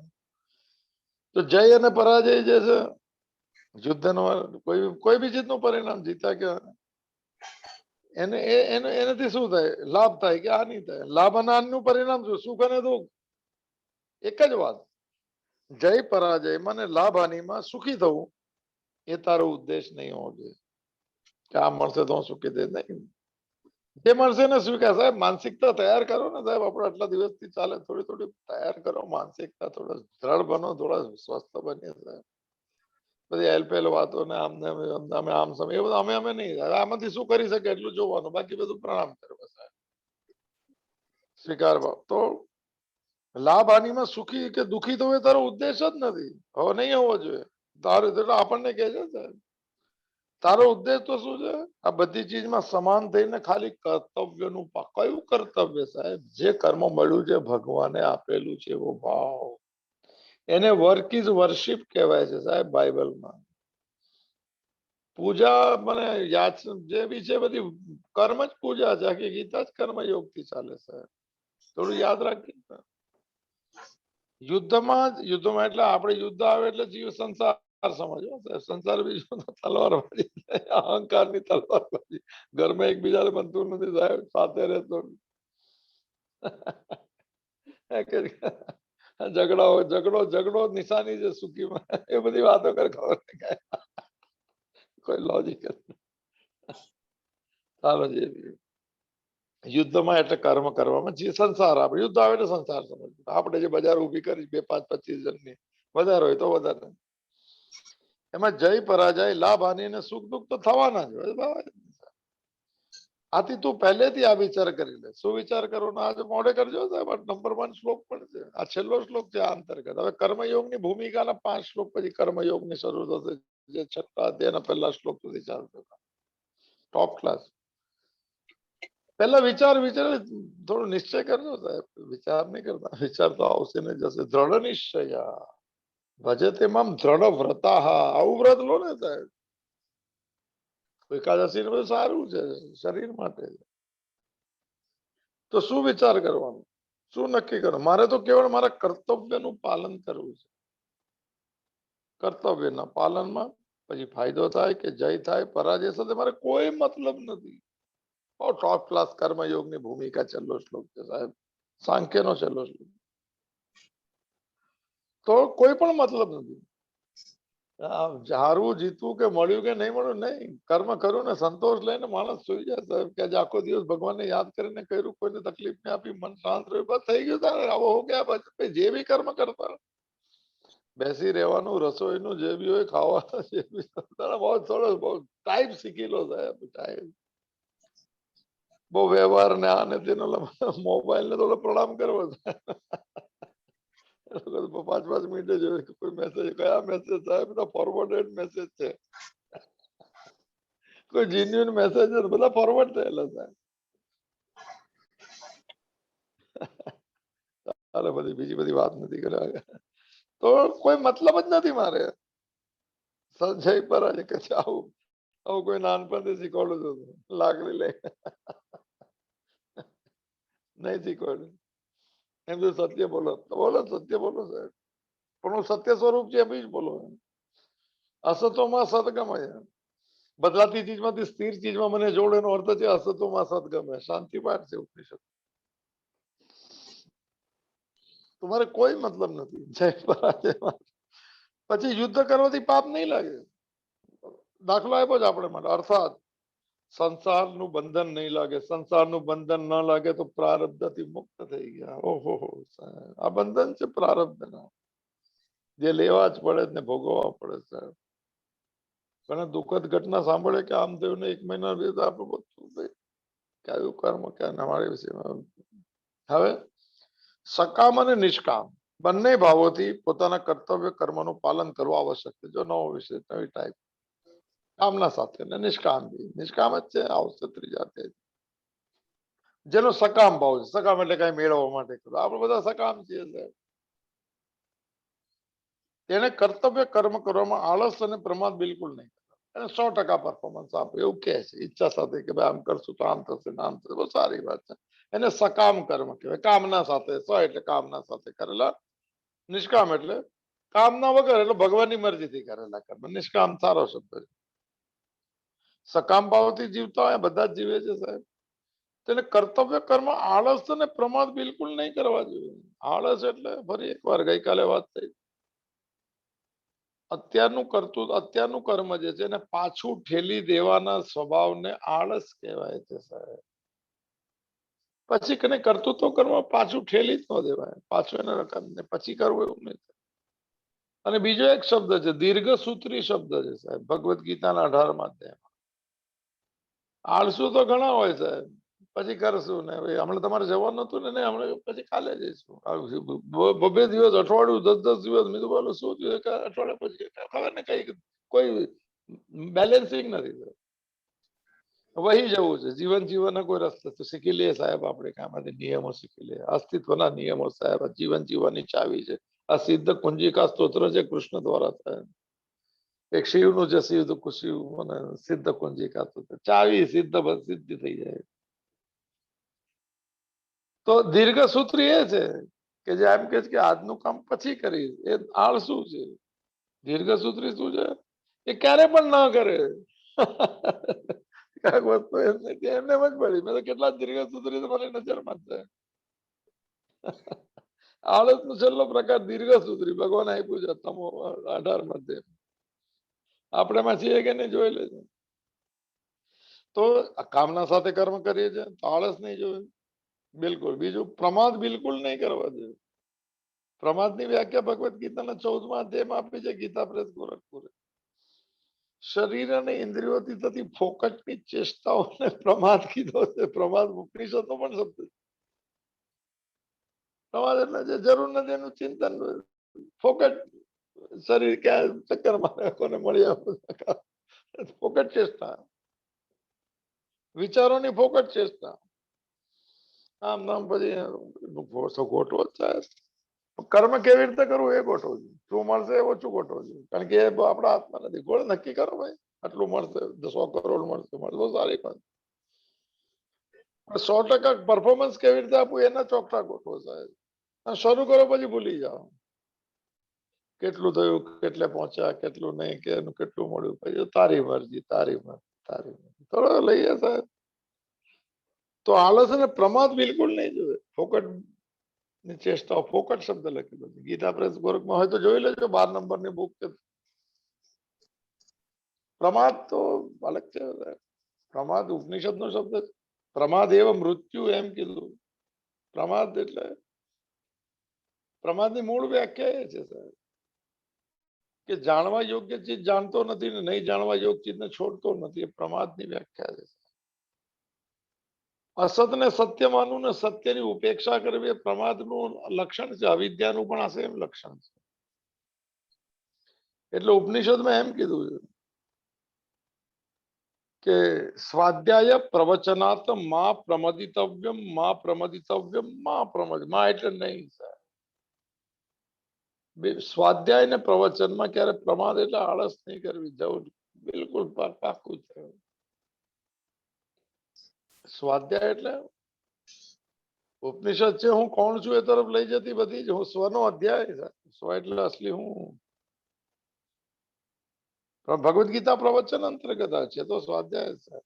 તો જય અને પરાજય જે છે યુદ્ધનો, કોઈ બી ચીજનું પરિણામ, જીત્યા કે એનાથી શું થાય? લાભ થાય કે હાનિ થાય? લાભ અને હાનિનું પરિણામ શું? સુખ અને દુઃખ. એક જ વાત. જય પરાજય મને લાભ હાનિમાં સુખી થવું એ તારો ઉદ્દેશ નહીં હોવો જોઈએ કે આ મળશે તો હું સુખી થઈશ. નહીં, જે મળશે ને સ્વીકાર. સાહેબ માનસિકતા તૈયાર કરો ને સાહેબ, આપણે આટલા દિવસથી ચાલે, થોડી થોડી તૈયાર કરો માનસિકતા, થોડા દ્રઢ બનો, થોડા સ્વસ્થ બનીએ સાહેબ. બધી એલપેલ વાતો ને આમને અમે આમ સમય એ બધું અમે નહીં. આમાંથી શું કરી શકે એટલું જોવાનું, બાકી બધું પ્રણામ કરવા સાહેબ, સ્વીકાર ભાવ. તો લાભ હાનિમાં સુખી કે દુઃખી થવું એ તારો ઉદ્દેશ જ નથી, હવે નહીં હોવો જોઈએ. તારું એટલે આપણને કહે છે સાહેબ, તારો ઉદ્દેશ તો શું છે? આ બધી ચીજમાં સમાન થઈને ખાલી કર્તવ્યનું. કયું કર્તવ્ય સાહેબ? જે કર્મ મળ્યું છે, ભગવાને આપેલું છે એવો ભાવ, એને વર્ક ઇઝ વર્શિપ કહેવાય છે સાહેબ બાઇબલમાં. પૂજા મને યાદ જે બી છે બધી કર્મ જ પૂજા છે, આખી ગીતા જ કર્મ યોગથી ચાલે સાહેબ. થોડું યાદ રાખીએ. યુદ્ધમાં એટલે આપણે યુદ્ધ આવે એટલે જીવ સંસાર સમજો. સંસાર બીજો તલવારબાજી, અહંકારની તલવારબાજી. ઘરમાં એકબીજાને બનતું નથી સાહેબ, સાથે રહેતો ઝઘડો નિશાની છે સુખીમાં. એ બધી વાતો કરે, ખબર નહીં કોઈ લોજિક. ચાલો જે યુદ્ધમાં એટલે કર્મ કરવામાં, જે સંસાર આપણે યુદ્ધ આવે એટલે સંસાર સમજવું. આપણે જે બજાર ઊભી કરી 2, 5, 25 જણની, વધારે હોય તો વધારે. એમાં જય પરાજય, લાભ હાનિ અને સુખ દુઃખ તો થવાના જ હોય. આથી તું પહેલેથી આ વિચાર કરી લે. શું વિચાર કરો ને આજે મોડે કરજો સાહેબ. નંબર 1 શ્લોક પણ છે, આ છેલ્લો શ્લોક છે આ અંતર્ગત. હવે કર્મયોગની ભૂમિકાના 5 શ્લોક પછી કર્મયોગની શરૂ થશે, જે 6થા અધ્યાયના પહેલા શ્લોક સુધી ચાલશે. Top class. પહેલા વિચાર થોડો નિશ્ચય કરજો સાહેબ. વિચાર નહીં કરતા, વિચાર તો આવશે ને જશે. દ્રઢ નિશ્ચય ભજે તેમાં દ્રઢ વ્રતા. આવું વ્રત લો ને સાહેબ. એકાદશી બધું સારું છે શરીર માટે. તો શું વિચાર કરવાનો, શું નક્કી કરવાનું? મારે તો કેવળ મારા કર્તવ્યનું પાલન કરવું છે. કર્તવ્યના પાલનમાં પછી ફાયદો થાય કે જય થાય પરાજય સાથે મારે કોઈ મતલબ નથી. ટોપ ક્લાસ કર્મયોગની ભૂમિકા છેલ્લો શ્લોક છે સાહેબ, સાંખ્યનો છેલ્લો શ્લોક. તો કોઈ પણ મતલબ નથી. હારવું જીતવું કે મળ્યું કે નહીં મળ્યું નહીં, કર્મ કરું ને સંતોષ લઈને માણસ સુઈ જાય સાહેબ. કે આજે આખો દિવસ ભગવાનને યાદ કરીને કર્યું, કોઈને તકલીફ નહીં આપી, મન શાંત રહ્યું, બસ થઈ ગયું તારે. આવો હો ગયા પછી જે બી કર્મ કરતા બેસી રહેવાનું, રસોઈનું જે બી હોય ખાવાનું, જે બી બહુ થોડો ટાઈપ શીખી લો સાહેબ. ટાઈપ બહુ વ્યવહાર ને આને તેનો મોબાઈલ ને થોડો પ્રણામ કરવો. 5 મિનિટે જોયું કે કોઈ મેસેજ, કયા મેસેજ સાહેબ? બધા ફોરવર્ડેડ મેસેજ છે, કોઈ જેન્યુઅન મેસેજ બધા ફોરવર્ડ થયેલા સાહેબ. ચાલો બધી બીજી બધી વાત નથી કરવા, તો કોઈ મતલબ જ નથી મારે. સંજય પર કે આવું આવું કોઈ નાનપણથી શીખવાડું છું લાકડી લઈ નહીં શીખવાડ્યું. એમ તો સત્ય બોલો, બોલો સત્ય બોલો સાહેબ, પણ હું સત્ય સ્વરૂપ છે એમ જ બોલો. અસતોમાં સદગમય, બદલાતી ચીજમાંથી સ્થિર ચીજમાં મને જોડે એનો અર્થ છે અસતોમાં સદગમય, શાંતિ પાઠ છે ઉપનિષદ. તમારે કોઈ મતલબ નથી જય પરાજયમાં. પછી યુદ્ધ કરવાથી પાપ નહીં લાગે. દાખલો આપ્યો છે આપણે માટે, અર્થાત સંસારનું બંધન નહીં લાગે. સંસારનું બંધન ન લાગે તો પ્રારબ્ધથી મુક્ત થઈ ગયા. ઓહો, આ બંધન છે પ્રારબ્ધના, જે લેવા જ પડે ને ભોગવવા પડે સાહેબ. ઘણા દુઃખદ ઘટના સાંભળે કે આમ થયું ને 1 મહિના બે આપણે બધું કયું કર્મ ક્યાં અમારી વિષયમાં. હવે સકામ અને નિષ્કામ બંને ભાવોથી પોતાના કર્તવ્ય કર્મનું પાલન કરવું આવશ્યક છે. જો નવો વિષય, નવી ટાઈપ, કામના સાથે ને નિષ્કામ બી. નિષ્કામ જ છે, આવશે ત્રીજા તે, જેનો સકામ ભાવ છે. સકામ એટલે કઈ મેળવવા માટે કરો, આપણે બધા સકામ છીએ સાહેબ. તેને કર્તવ્ય કર્મ કરવામાં આળસ અને પ્રમાદ બિલકુલ નહીં. એને 100% પરફોર્મન્સ આપે એવું કે છે, ઈચ્છા સાથે કે ભાઈ આમ કરશું તો આમ થશે ને આમ થશે. બહુ સારી વાત છે. એને સકામ કર્મ કહેવાય. કામના સાથે, એટલે કામના સાથે કરેલા. નિષ્કામ એટલે કામના વગર, એટલે ભગવાનની મરજીથી કરેલા કર્મ. નિષ્કામ સારો શબ્દ છે. સકામ ભાવથી જીવતા હોય બધા જ જીવે છે સાહેબ. તેને કર્તવ્ય કર્મ આળસ અને પ્રમાદ બિલકુલ નહીં કરવા જોઈએ. આળસ એટલે ફરી એકવાર ગઈકાલે વાત થઈ, અત્યારનું કરતું, અત્યારનું કર્મ જે છે એને પાછું ઠેલી દેવાના સ્વભાવને આળસ કહેવાય છે સાહેબ. પછી કને કર્તૃત્વ કરવા પાછું ઠેલી જ ન દેવાય, પાછું એને રકમ ને પછી કરવું એવું નહીં. અને બીજો એક શબ્દ છે દીર્ઘસૂત્રી શબ્દ છે સાહેબ, ભગવદ્ ગીતાના 18મા અધ્યાયમાં. આળસુ તો ઘણા હોય સાહેબ, પછી કરશું ને હમણાં તમારે જવાનું હતું ને, હમણાં પછી કાલે જઈશું. 2 દિવસ, અઠવાડિયું, 10 દિવસ, મેં તો બોલો શું થયું અઠવાડિયા પછી ખબર ને કઈ કોઈ બેલેન્સિંગ નથી. વહી જવું છે જીવન, જીવનના કોઈ રસ્તો તો શીખી લે સાહેબ. આપણે કામમાંથી નિયમો શીખી લે, અસ્તિત્વના નિયમો સાહેબ. જીવન જીવવાની ચાવી છે. આ સિદ્ધ કુંજિકા સ્તોત્ર છે કૃષ્ણ દ્વારા સાહેબ. એક શિવનું છે, શિવ અને સિદ્ધ કુંજિકા સ્તોત્ર, ચાવી સિદ્ધ સિદ્ધિ થઈ જાય. તો દીર્ઘસૂત્રી એ છે કે જે એમ કે આજનું કામ પછી કરીશ, એ આળસુ છે. દીર્ઘસૂત્રી શું છે? એ ક્યારે પણ ના કરે. કાંઈક વસ્તુ એમને જ પડી. મેં તો કેટલા દીર્ઘસૂત્રી તો મને નજરમાં છે. આળસનો છેલ્લો પ્રકાર દીર્ઘસૂત્રી. ભગવાન આપ્યું છે તમો 18મા અધ્યાય. આપણેમાં છીએ કે નહીં જોઈ લેજો. તો કામના સાથે કર્મ કરીએ છીએ તો આળસ નહીં જોયું બિલકુલ. બીજું પ્રમાદ બિલકુલ નહીં કરવા જોઈએ. પ્રમાદની વ્યાખ્યા ભગવદ્ ગીતાના 14મા અધ્યાયમાં આપી છે ગીતા પ્રેસ ગોરખપુરે. શરીર અને ઇન્દ્રિયોથી થતી ફોકટની ચેષ્ટાઓને પ્રમાદ કીધો છે. પ્રમાદ ઉપનિષદનો પણ શબ્દ છે. પ્રમાદ એટલે જે જરૂર નથી એનું ચિંતન, ફોકટ. શરીર ક્યાં ચક્કર મારે, કોને મળી આવે, ફોકટ ચેષ્ટા, વિચારોની ફોકટ ચેષ્ટા. આમ નામ પછી ગોઠવો થાય. કર્મ કેવી રીતે કરવું એ ગોઠવું છું. શું મળશે એ ઓછું ગોઠવું છું, કારણ કે એ આપણા હાથમાં નથી. ગોળ નક્કી કરો ભાઈ, આટલું મળશે, 100 કરોડ મળશે, બહુ સારી વાત. 100% પરફોર્મન્સ કેવી રીતે આપવું એના ચોકઠા ગોઠવો સાહેબ. શરૂ કરો પછી ભૂલી જાઓ કેટલું થયું, કેટલે પહોંચ્યા, કેટલું નહીં, કે કેટલું મળ્યું. પછી તારી મરજી, તારી મરજી, તારી મરજી. થોડો લઈએ સાહેબ. તો આળસ અને પ્રમાદ બિલકુલ નહીં જોવે. ફોકટ ની ચેષ્ટા, ફોકટ શબ્દ લખેલો છે ગીતા પ્રેસ ગોરખમાં હોય તો જોઈ લેજો, 12 નંબરની બુક. પ્રમાદ તો અલગ છે. પ્રમાદ ઉપનિષદ નો શબ્દ છે. પ્રમાદ એવ મૃત્યુ એમ કીધું. પ્રમાદ એટલે, પ્રમાદની મૂળ વ્યાખ્યા એ છે સાહેબ કે જાણવા યોગ્ય ચીજ જાણતો નથી ને નહીં જાણવા યોગ્ય ચીજને છોડતો નથી. એ પ્રમાદની વ્યાખ્યા છે. અસતને સત્ય માનવું ને સત્યની ઉપેક્ષા કરવી એ પ્રમાદનું લક્ષણ છે, અવિદ્યાનું પણ આ સેમ લક્ષણ છે. એટલે ઉપનિષદમાં એમ કીધું છે કે સ્વાધ્યાય પ્રવચનાત માં પ્રમદિતવ્યમ માં પ્રમદિતવ્યમ માં પ્રમદ, માં એટલે નહીં. સ્વાધ્યાય ને પ્રવચનમાં ક્યારે પ્રમાદ એટલે આળસ નહીં કરવી, જવું બિલકુલ પાકું છે. સ્વાધ્યાય એટલે ઉપનિષદ છે હું કોણ છું એ તરફ લઈ જતી બધી જ, હું સ્વનો અધ્યાય છે. સ્વ એટલે અસલી હું. ભગવદ ગીતા પ્રવચન અંતર્ગત છે તો સ્વાધ્યાય છે.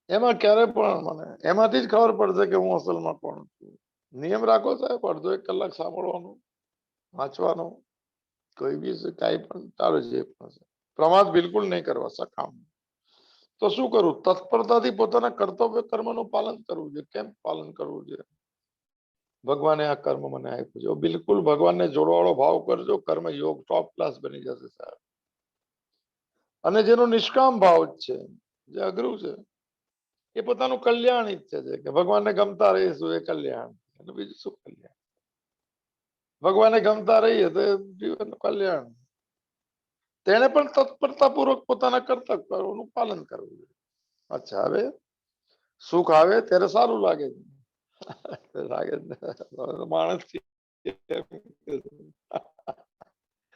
એમાં ક્યારે પણ મને એમાંથી જ ખબર પડશે કે હું અસલમાં કોણ છું. નિયમ રાખો સાહેબ, અડધો 1 કલાક સાંભળવાનું, વાંચવાનું, કોઈ બી કાંઈ પણ ચાલે છે. પ્રમાદ બિલકુલ નહીં કરવા સકામ. તો શું કરવું? તત્પરતાથી પોતાના કર્તવ્ય કર્મનું પાલન કરવું છે. કેમ પાલન કરવું છે? ભગવાને આ કર્મ મને આપ્યું છે, બિલકુલ ભગવાનને જોડવાળો ભાવ કરજો, કર્મ યોગ ટોપ ક્લાસ બની જશે સાહેબ. અને જેનો નિષ્કામ ભાવ જ છે, જે અઘરું છે, એ પોતાનું કલ્યાણ ઈચ્છે છે કે ભગવાનને ગમતા રહીશું એ કલ્યાણ, અને બીજું શું કલ્યાણ? ભગવાનને ગમતા રહીએ તો જીવનનું કલ્યાણ. તેને પણ તત્પરતાપૂર્વક પોતાના કર્તવ્યનું પાલન કરવું જોઈએ. અચ્છા, હવે સુખ આવે ત્યારે સારું લાગે છે, લાગે માણસ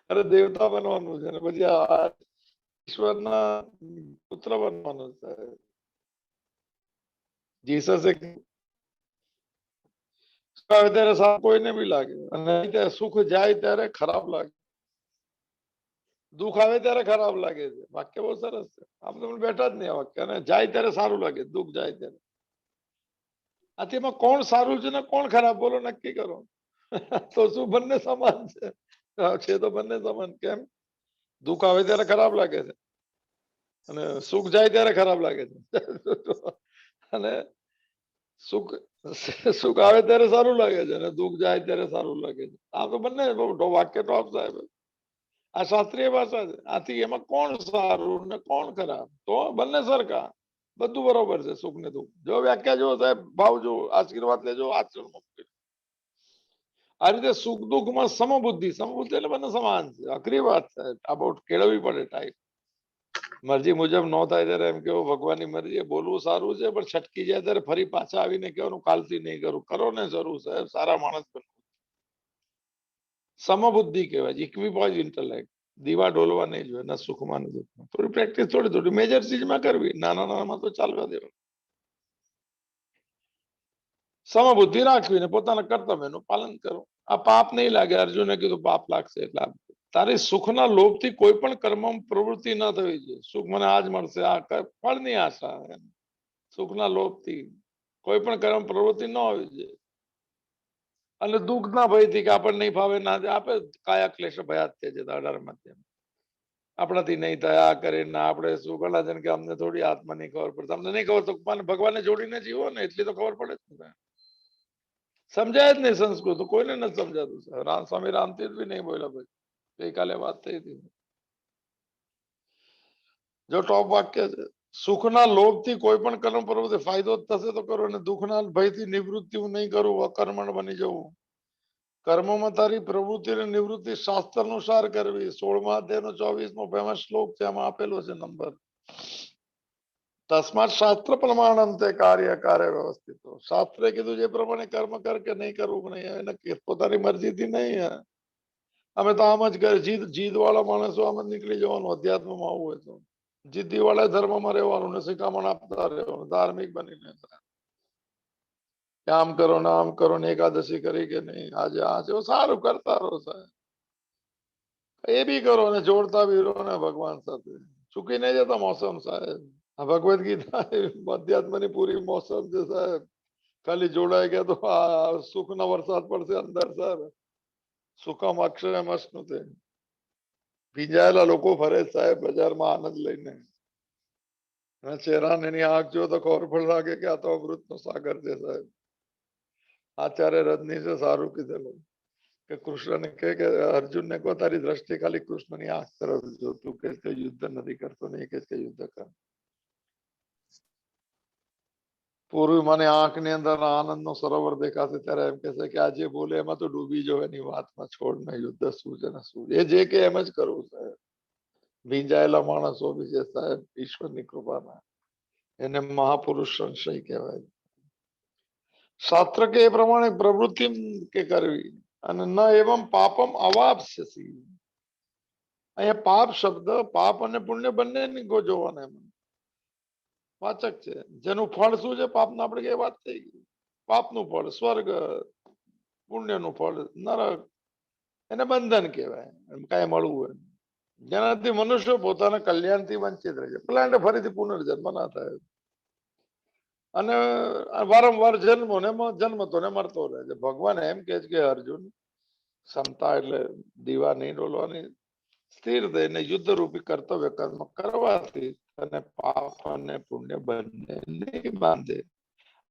અરે દેવતા બનવાનું છે ને પછી ઈશ્વરના પુત્ર બનવાનું છે. જીસસે ત્યારે સારું કોઈને બી લાગે, અને સુખ જાય ત્યારે ખરાબ લાગે, દુઃખ આવે ત્યારે ખરાબ લાગે છે. વાક્ય બહુ સરસ છે, આમ તો બેઠા જ નહીં આ વાક્ય. અને જાય ત્યારે સારું લાગે, દુઃખ જાય ત્યારે. આથી એમાં કોણ સારું છે ને કોણ ખરાબ, બોલો નક્કી કરો. તો શું બંને સમાન છે? તો બંને સમાન. કેમ? દુઃખ આવે ત્યારે ખરાબ લાગે છે અને સુખ જાય ત્યારે ખરાબ લાગે છે. અને સુખ સુખ આવે ત્યારે સારું લાગે છે અને દુઃખ જાય ત્યારે સારું લાગે છે. આ તો બંને વાક્ય ટોપ સાહેબ. આ શાસ્ત્રીય ભાષા છે. આથી એમાં કોણ સારું ને કોણ ખરાબ? તો બંને સરખા, બધું બરોબર છે. સુખ ને દુઃખ જો વ્યાખ્યા જો સાહેબ, ભાવ જો, આશીર્વાદ લેજો, આચરણ. આ રીતે સુખ દુઃખમાં સમબુદ્ધિ, સમબુદ્ધિ એટલે બંને સમાન છે. અઘરી વાત છે, આ બહુ કેળવવી પડે ટાઈપ. મરજી મુજબ ન થાય ત્યારે એમ કેવું ભગવાનની મરજી, બોલવું સારું છે પણ છટકી જાય ત્યારે ફરી પાછા આવીને કહેવાનું કાલથી નહીં કરું. કરો ને જરૂર સાહેબ, સારા માણસ બનવું. સમબુદ્ધિ કહેવાય, ઇક્વિપોઝ ઇન્ટેલેક્ટ. દીવા ડોલવા નહીં જોઈએ, ના સુખમાં નથી. થોડી પ્રેક્ટિસ થોડી થોડી મેજર ચીજમાં કરવી, નાના નાનામાં તો ચાલવા દેવા. સમબુદ્ધિ રાખવી ને પોતાના કર્તવ્યનું પાલન કરો. આ પાપ નહીં લાગે. અર્જુને કીધું પાપ લાગશે એટલે તારી સુખના લોભથી કોઈ પણ કર્મમાં પ્રવૃત્તિ ન થવી જોઈએ. સુખ મને આજ મળશે, આ ફળની આશા, સુખના લોભથી કોઈ પણ કર્મ પ્રવૃત્તિ ન હોવી જોઈએ. અને દુઃખના ભયથી કે આપણને નહીં ફાવે ના આપે, કાયા ક્લેશ ભયાત છે 18 આપણાથી નહીં થાય આ કરીને આપણે શું ઘણા જણ કે અમને થોડી આત્માની ખબર પડે. તમને નહીં ખબર તો ભગવાનને જોડીને જીવો ને, એટલી તો ખબર પડે જ. સમજાય જ નહીં સંસ્કૃત, કોઈને નથી સમજાતું. સ્વામી રામતીર્થ બી નહીં બોલ્યા. પછી ગઈકાલે વાત થઈ હતી. જો ટોપ વાક્ય છે, સુખના લોભથી કોઈ પણ કર્મ પ્રવૃત્તિ ફાયદો જ થશે તો કરો, અને દુઃખના ભયથી નિવૃત્તિ નહીં કરું, અકર્મણ બની જવું. કર્મમાં તારી પ્રવૃત્તિ નિવૃત્તિ શાસ્ત્ર અનુસાર કરવી. 16મા અધ્યાયનો 24મો ફેમસ શ્લોક છે, એમાં આપેલો છે નંબર. તસ્માત શાસ્ત્ર પ્રમાણમ તે કાર્ય વ્યવસ્થિત. શાસ્ત્રે કીધું જે પ્રમાણે કર્મ કર કે નહીં કરવું, નહીં એને પોતાની મરજીથી નહીં. અમે તો આમ જ કરે, જીદ વાળા માણસો આમ જ નીકળી જવાનું. અધ્યાત્મમાં આવવું હોય તો જીદ્દી વાળા ધર્મમાં રહેવાનું ને શિખામણ આપતા રહેવાનું, ધાર્મિક બનીને. આમ કરો ને આમ કરો ને એકાદશી કરી કે નહીં, આજે આ છે સારું કરતા રહો સાહેબ. એ બી કરો ને જોડતા બી રહો ને ભગવાન સાથે. ચૂકી નહીં જતા મોસમ સાહેબ. આ ભગવદ ગીતા અધ્યાત્મની પૂરી મોસમ છે સાહેબ. ખાલી જોડાઈ ગયા તો આ સુખના વરસાદ પડશે અંદર સાહેબ. સુખમ અક્ષય મસ્નુતે. ભીંજાયેલા લોકો ફરે સાહેબ બજારમાં આનંદ લઈને. ચહેરાને એની આંખ જો તો ખબર પણ લાગે કે આ તો અમૃતનો સાગર છે સાહેબ. આચાર્ય રજનીશે સારું કીધેલું કે કૃષ્ણને કે અર્જુનને કહો તારી દ્રષ્ટિ ખાલી કૃષ્ણની આંખ તરફ જો, તું કે યુદ્ધ નથી કરતો, નહીં કે યુદ્ધ કર. પૂરું મને આંખની અંદર આનંદનો સરોવર દેખાશે ત્યારે એમ કહેશે કે આ જે બોલે એમાં તો ડૂબી જાવ એની વાતમાં છોડ ને યુદ્ધ શું છે ને શું એ જે કે એમ જ કરવું સાહેબ. ભીંજાયેલા માણસો બી છે સાહેબ ઈશ્વરની કૃપાના એને મહાપુરુષ સંશય કહેવાય. શાસ્ત્ર કે એ પ્રમાણે પ્રવૃત્તિ કે કરવી અને ન એવમ પાપમ અવાપ્સ્યસી. અહીંયા પાપ શબ્દ પાપ અને પુણ્ય બંને જોવાના એમ વાચક છે. જેનું ફળ શું છે પાપનું આપણે કઈ વાત થઈ ગઈ. પાપનું ફળ સ્વર્ગ, પુણ્યનું ફળ નરક, એને બંધન કહેવાય કઈ મળવું હોય જેનાથી મનુષ્ય પોતાના કલ્યાણથી વંચિત રહે છે. પ્લાન્ટ ફરીથી પુનર્જન્મ ના થાય અને વારંવાર જન્મતો ને મરતો રહે છે. ભગવાન એમ કે છે કે અર્જુન ક્ષમતા એટલે દીવા નહીં ડોલવાની, સ્થિર થઈને યુદ્ધ રૂપી કર્તવ્ય કર્મ કરવાથી અને પાપ અને પુણ્ય બંને નહીં બાંધે.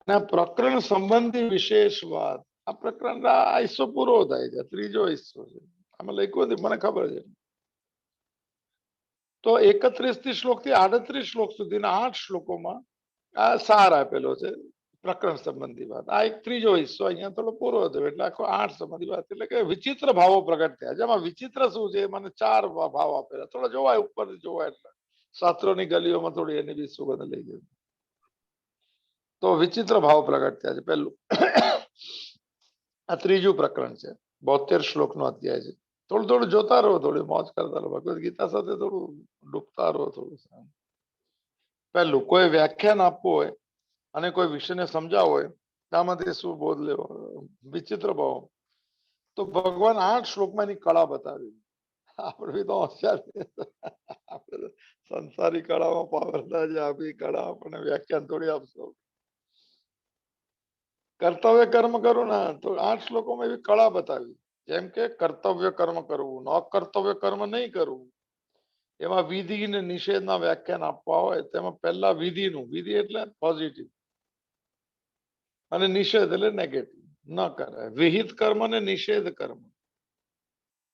અને આ પ્રકરણ સંબંધી વિશેષ વાત આ પ્રકરણ આ હિસ્સો પૂરો થાય છે. ત્રીજો હિસ્સો છે આમાં લખ્યું હતું મને ખબર છે. તો 31 થી શ્લોક થી 38 શ્લોક સુધીના 8 શ્લોકોમાં આ સાર આપેલો છે પ્રકરણ સંબંધી વાત. આ એક ત્રીજો હિસ્સો અહીંયા થોડો પૂરો હતો એટલે આખો 8 સંબંધી વાત એટલે કે વિચિત્ર ભાવો પ્રગટ થયા. જેમાં વિચિત્ર શું છે મને 4 ભાવ આપેલા. થોડા જોવાય ઉપરથી જોવાય એટલે શાસ્ત્રોની ગલીઓમાં થોડી એની બી સુગંધ લઈ ગઈ. તો વિચિત્ર ભાવ પ્રગટ થયા છે. પહેલું આ ત્રીજું પ્રકરણ છે. 72 શ્લોકનો અધ્યાય છે. થોડું થોડું જોતા રહો, થોડી મોજ કરતા રહો, ભગવદ ગીતા સાથે થોડું ડૂબતા રહો. થોડું પહેલું કોઈ વ્યાખ્યાન આપવું હોય અને કોઈ વિષયને સમજાવવો હોય આમાંથી શું બોધ લેવો વિચિત્ર ભાવ. તો ભગવાન 8 શ્લોકમાં એની કળા બતાવી. આપણે બી તો હોશિયાર આપણે સંસારી કળામાં પાવરતા છે. આપી કળા આપણને વ્યાખ્યાન થોડી આપશો. કર્તવ્ય કર્મ કરું ને તો 8 શ્લોકોમાં એવી કળા બતાવી. જેમ કે કર્તવ્ય કર્મ કરવું, અકર્તવ્ય કર્મ નહીં કરવું. એમાં વિધિ ને નિષેધના વ્યાખ્યાન આપવા હોય તેમાં પહેલા વિધિનું, વિધિ એટલે પોઝિટિવ અને નિષેધ એટલે નેગેટિવ. ન કરાય વિહિત કર્મ ને નિષેધ કર્મ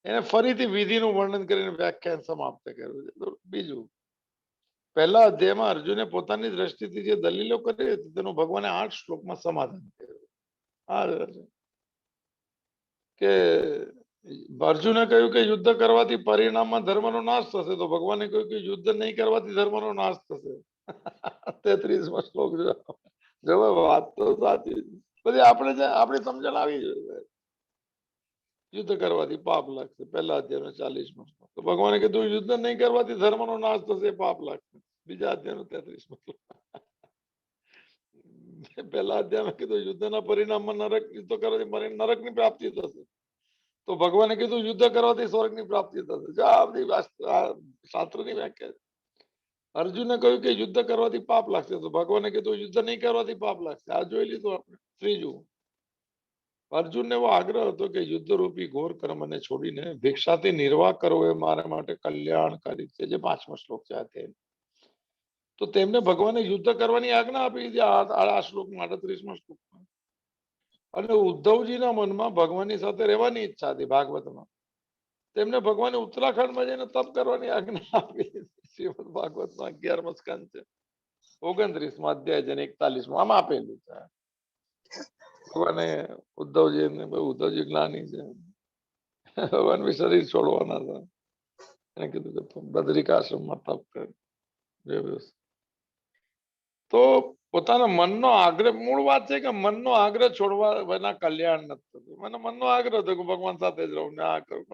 એને ફરીથી વિધિનું વર્ણન કરીને વ્યાખ્યાન સમાપ્ત કર્યું છે. બીજું પહેલા અધ્યાયમાં અર્જુને પોતાની દ્રષ્ટિથી જે દલીલો કરી હતી તેનું ભગવાને 8 શ્લોકમાં સમાધાન કર્યું. કે અર્જુને કહ્યું કે યુદ્ધ કરવાથી પરિણામમાં ધર્મનો નાશ થશે તો ભગવાને કહ્યું કે યુદ્ધ નહીં કરવાથી ધર્મનો નાશ થશે. 33માં શ્લોક જો વાત તો સાચી. બધી આપણે આપણી સમજણ આવી જોઈએ. યુદ્ધ કરવાથી પાપ લાગશે પહેલા અધ્યાયનો 40માં શ્લોક. તો ભગવાને કીધું યુદ્ધ નહીં કરવાથી ધર્મનો નાશ થશે પાપ લાગશે. બીજા અધ્યાયનો 33માં શ્લોક. પહેલા અધ્યાયમાં કીધું યુદ્ધના પરિણામમાં નરક યુદ્ધ કરવાથી નરકની પ્રાપ્તિ થશે. તો ભગવાને કીધું યુદ્ધ કરવાથી સ્વર્ગની પ્રાપ્તિ થશે. જો આ બધી શાસ્ત્રની વ્યાખ્યા. અર્જુને કહ્યું કે યુદ્ધ કરવાથી પાપ લાગશે તો ભગવાને કીધું યુદ્ધ નહીં કરવાથી પાપ લાગશે. આ જોઈ લીધું આપણે. ત્રીજું અર્જુનને એવો આગ્રહ હતો કે યુદ્ધ રૂપી ઘોર કર્મને છોડીને ભિક્ષાથી નિર્વાહ કરવો એ મારા માટે કલ્યાણકારી છે. જે 5મો શ્લોક છે આ. તો તેમને ભગવાને યુદ્ધ કરવાની આજ્ઞા આપી દીધી આ શ્લોકમાં 38માં શ્લોકમાં. અને ઉદ્ધવજીના મનમાં ભગવાનની સાથે રહેવાની ઈચ્છા હતી. ભાગવતમાં તેમને ભગવાને ઉત્તરાખંડમાં જઈને તપ કરવાની આજ્ઞા આપી. શ્રીમદ ભાગવતમાં 11મો સ્કંદ છે 29માં અધ્યાય છે 41માં આમ આપેલું છે. ભગવાને ઉદ્ધવજી જ્ઞાની છે. ભગવાન બી શરીર છોડવાના હતા. એને કીધું કે બદ્રિકાશ્રમમાં તપ કર. તો પોતાના મનનો આગ્રહ મૂળ વાત છે કે મનનો આગ્રહ છોડવા વિના કલ્યાણ નથી થતું. મને મનનો આગ્રહ હતો કે ભગવાન સાથે જ રહું ને આ કરું.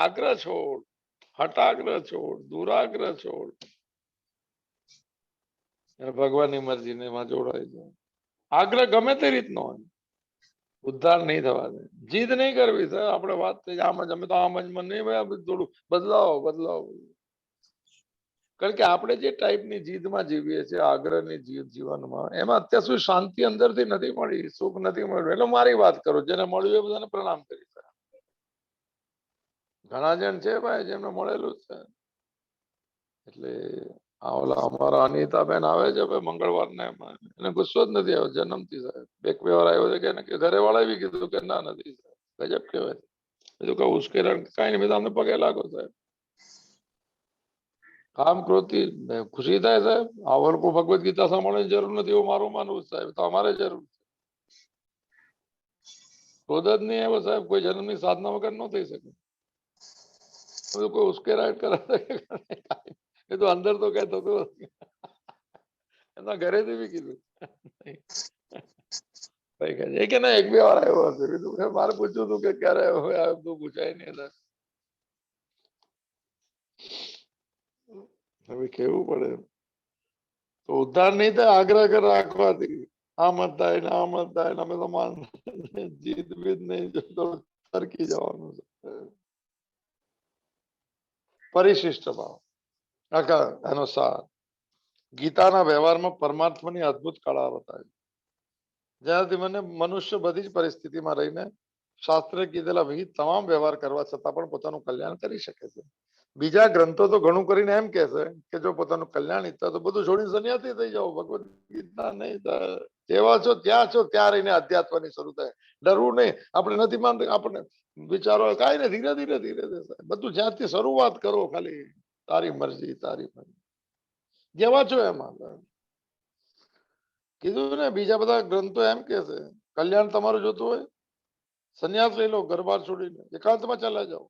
આગ્રહ છોડ, હટાગ્રહ છોડ, દુરાગ્રહ છોડ. ભગવાનની મરજીને એમાં જોડાઈ જાય. આગ્રહ ગમે તે રીતનો હોય ઉદ્ધાર નહીં થવા દે. જીદ નહીં કરવી સર. આપણે વાત થઈ આમ જ અમે તો આમ જ મન નહીં ભાઈ થોડું બદલાવો. કારણ કે આપણે જે ટાઈપની જીદમાં જીવીએ છીએ આગ્રહની જીવનમાં એમાં અત્યાર સુધી શાંતિ અંદરથી નથી મળી, સુખ નથી મળ્યું. એટલે મારી વાત કરું જેને મળ્યું એ બધાને પ્રણામ કરી. ઘણા જણ છે ભાઈ જેમને મળેલું છે. એટલે અમારા અનિતાબેન આવે છે મંગળવારને એને ગુસ્સો જ નથી આવ્યો જન્મથી સાહેબ. એક બે વાર આવ્યો છે કે ઘરે વાળા બી કીધું કે ના નથી ગજબ કહેવાય. બીજું કહું ઉશ્કેરણ કઈ નહીં. અમને પગે લાગો સાહેબ. કામ ક્રોધથી ખુશી થાય સાહેબ? આ લોકો ભગવદ ગીતા સાંભળવાની જરૂર નથી એવું મારું માનવું છે સાહેબ. તો અમારે જરૂર છે. ક્રોધ જ નહીં આવ્યો સાહેબ, કોઈ જન્મની સાધના વગર ન થઈ શકે. કોઈ ઉશ્કેરાટ કરે એ તો અંદર તો કઈ થતું નથી. એના ઘરેથી બી કીધું એ કે ના એક બે વાર આવ્યો હશે. કીધું મારે પૂછ્યું હતું કે ક્યારે આવ્યો, તું પૂછાય નહીં. હવે કેવું પડે તો ઉદ્ધાર નહીં થાય આગ્રહ કર રાખવાથી. આ મત થાય ને આ મત થાય ને અમે તો માન જીત બીત નહીં તો તરકી જવાનું છે. પરિશિષ્ટ ભાવ આખા એનો સાર ગીતાના વ્યવહારમાં પરમાત્માની અદભુત કળા બતાવી. જ્યાંથી મને મનુષ્ય બધી જ પરિસ્થિતિમાં રહીને શાસ્ત્રે કીધેલા વિવિધ તમામ વ્યવહાર કરવા છતાં પણ પોતાનું કલ્યાણ કરી શકે છે. બીજા ગ્રંથો તો ઘણું કરીને એમ કે છે કે જો પોતાનું કલ્યાણ ઈચ્છા તો બધું છોડીને સંન્યાસી થઈ જાઓ. ભગવદ ગીતા નહીં, જેવા છો ત્યાં રહીને અધ્યાત્મની શરૂ થાય. ડરવું નહીં. આપણે નથી માનતા, આપણે વિચારો કાંઈ નહીં, ધીરે ધીરે ધીરે બધું જ્યાંથી શરૂઆત કરો. ખાલી તારી મરજી તારી મરજી જેવા છો એમાં કીધું ને. બીજા બધા ગ્રંથો એમ કે છે કલ્યાણ તમારું જોતું હોય સંન્યાસ લઈ લો, ઘરબાર છોડીને એકાંતમાં ચાલ્યા જાઓ.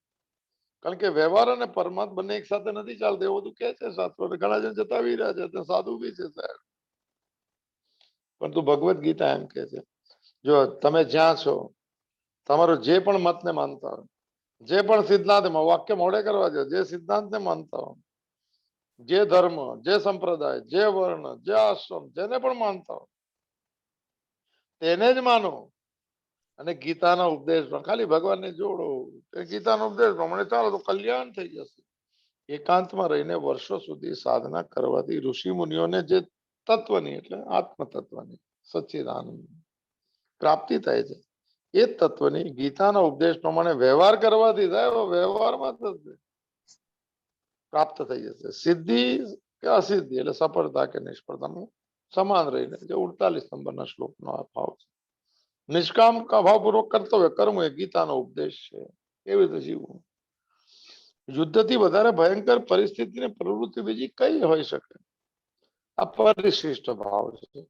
કારણ કે વ્યવહાર અને પરમાત્મા બંને એક સાથે નથી ચાલતા એવું બધું કે છે શાસ્ત્રો. ઘણા જણ જતા બી રહ્યા છે, સાધુ બી છે સાહેબ. પરંતુ ભગવદ ગીતા એમ કે છે જો તમે જ્યાં છો, તમારો જે પણ મતને માનતા હોય, જે પણ સિદ્ધાંતમાં વાક્ય મોડે કરવા દો, જે સિદ્ધાંતને માનતા હો, જે ધર્મ, જે સંપ્રદાય, જે વર્ણ, જે આશ્રમ, જેને પણ માનતા હો તેને જ માનો. અને ગીતાના ઉપદેશમાં ખાલી ભગવાનને જોડો. ગીતાનો ઉપદેશ પ્રમાણે ચાલો તો કલ્યાણ થઈ જશે. એકાંતમાં રહીને વર્ષો સુધી સાધના કરવાથી ઋષિ મુનિઓને જે તત્વની એટલે આત્મ તત્વની સચ્ચિદાનંદ પ્રાપ્તિ થાય છે. એ તત્વની ગીતાના ઉપદેશ પ્રમાણે વ્યવહાર કરવાથી થાય. વ્યવહારમાં પ્રાપ્ત થઈ જશે. સિદ્ધિ કે અસિદ્ધિ એટલે સફળતા કે નિષ્ફળતામાં સમાન રહીને જે 48 નંબરના શ્લોકનો આ ભાવ છે. નિષ્કામ ભાવપૂર્વક કર્તવ્ય કર્મ એ ગીતાનો ઉપદેશ છે. કેવી રીતે જીવવું. યુદ્ધથી વધારે ભયંકર પરિસ્થિતિને પ્રવૃત્તિ બીજી કઈ હોઈ શકે? આ પરિશિષ્ટ ભાવ છે.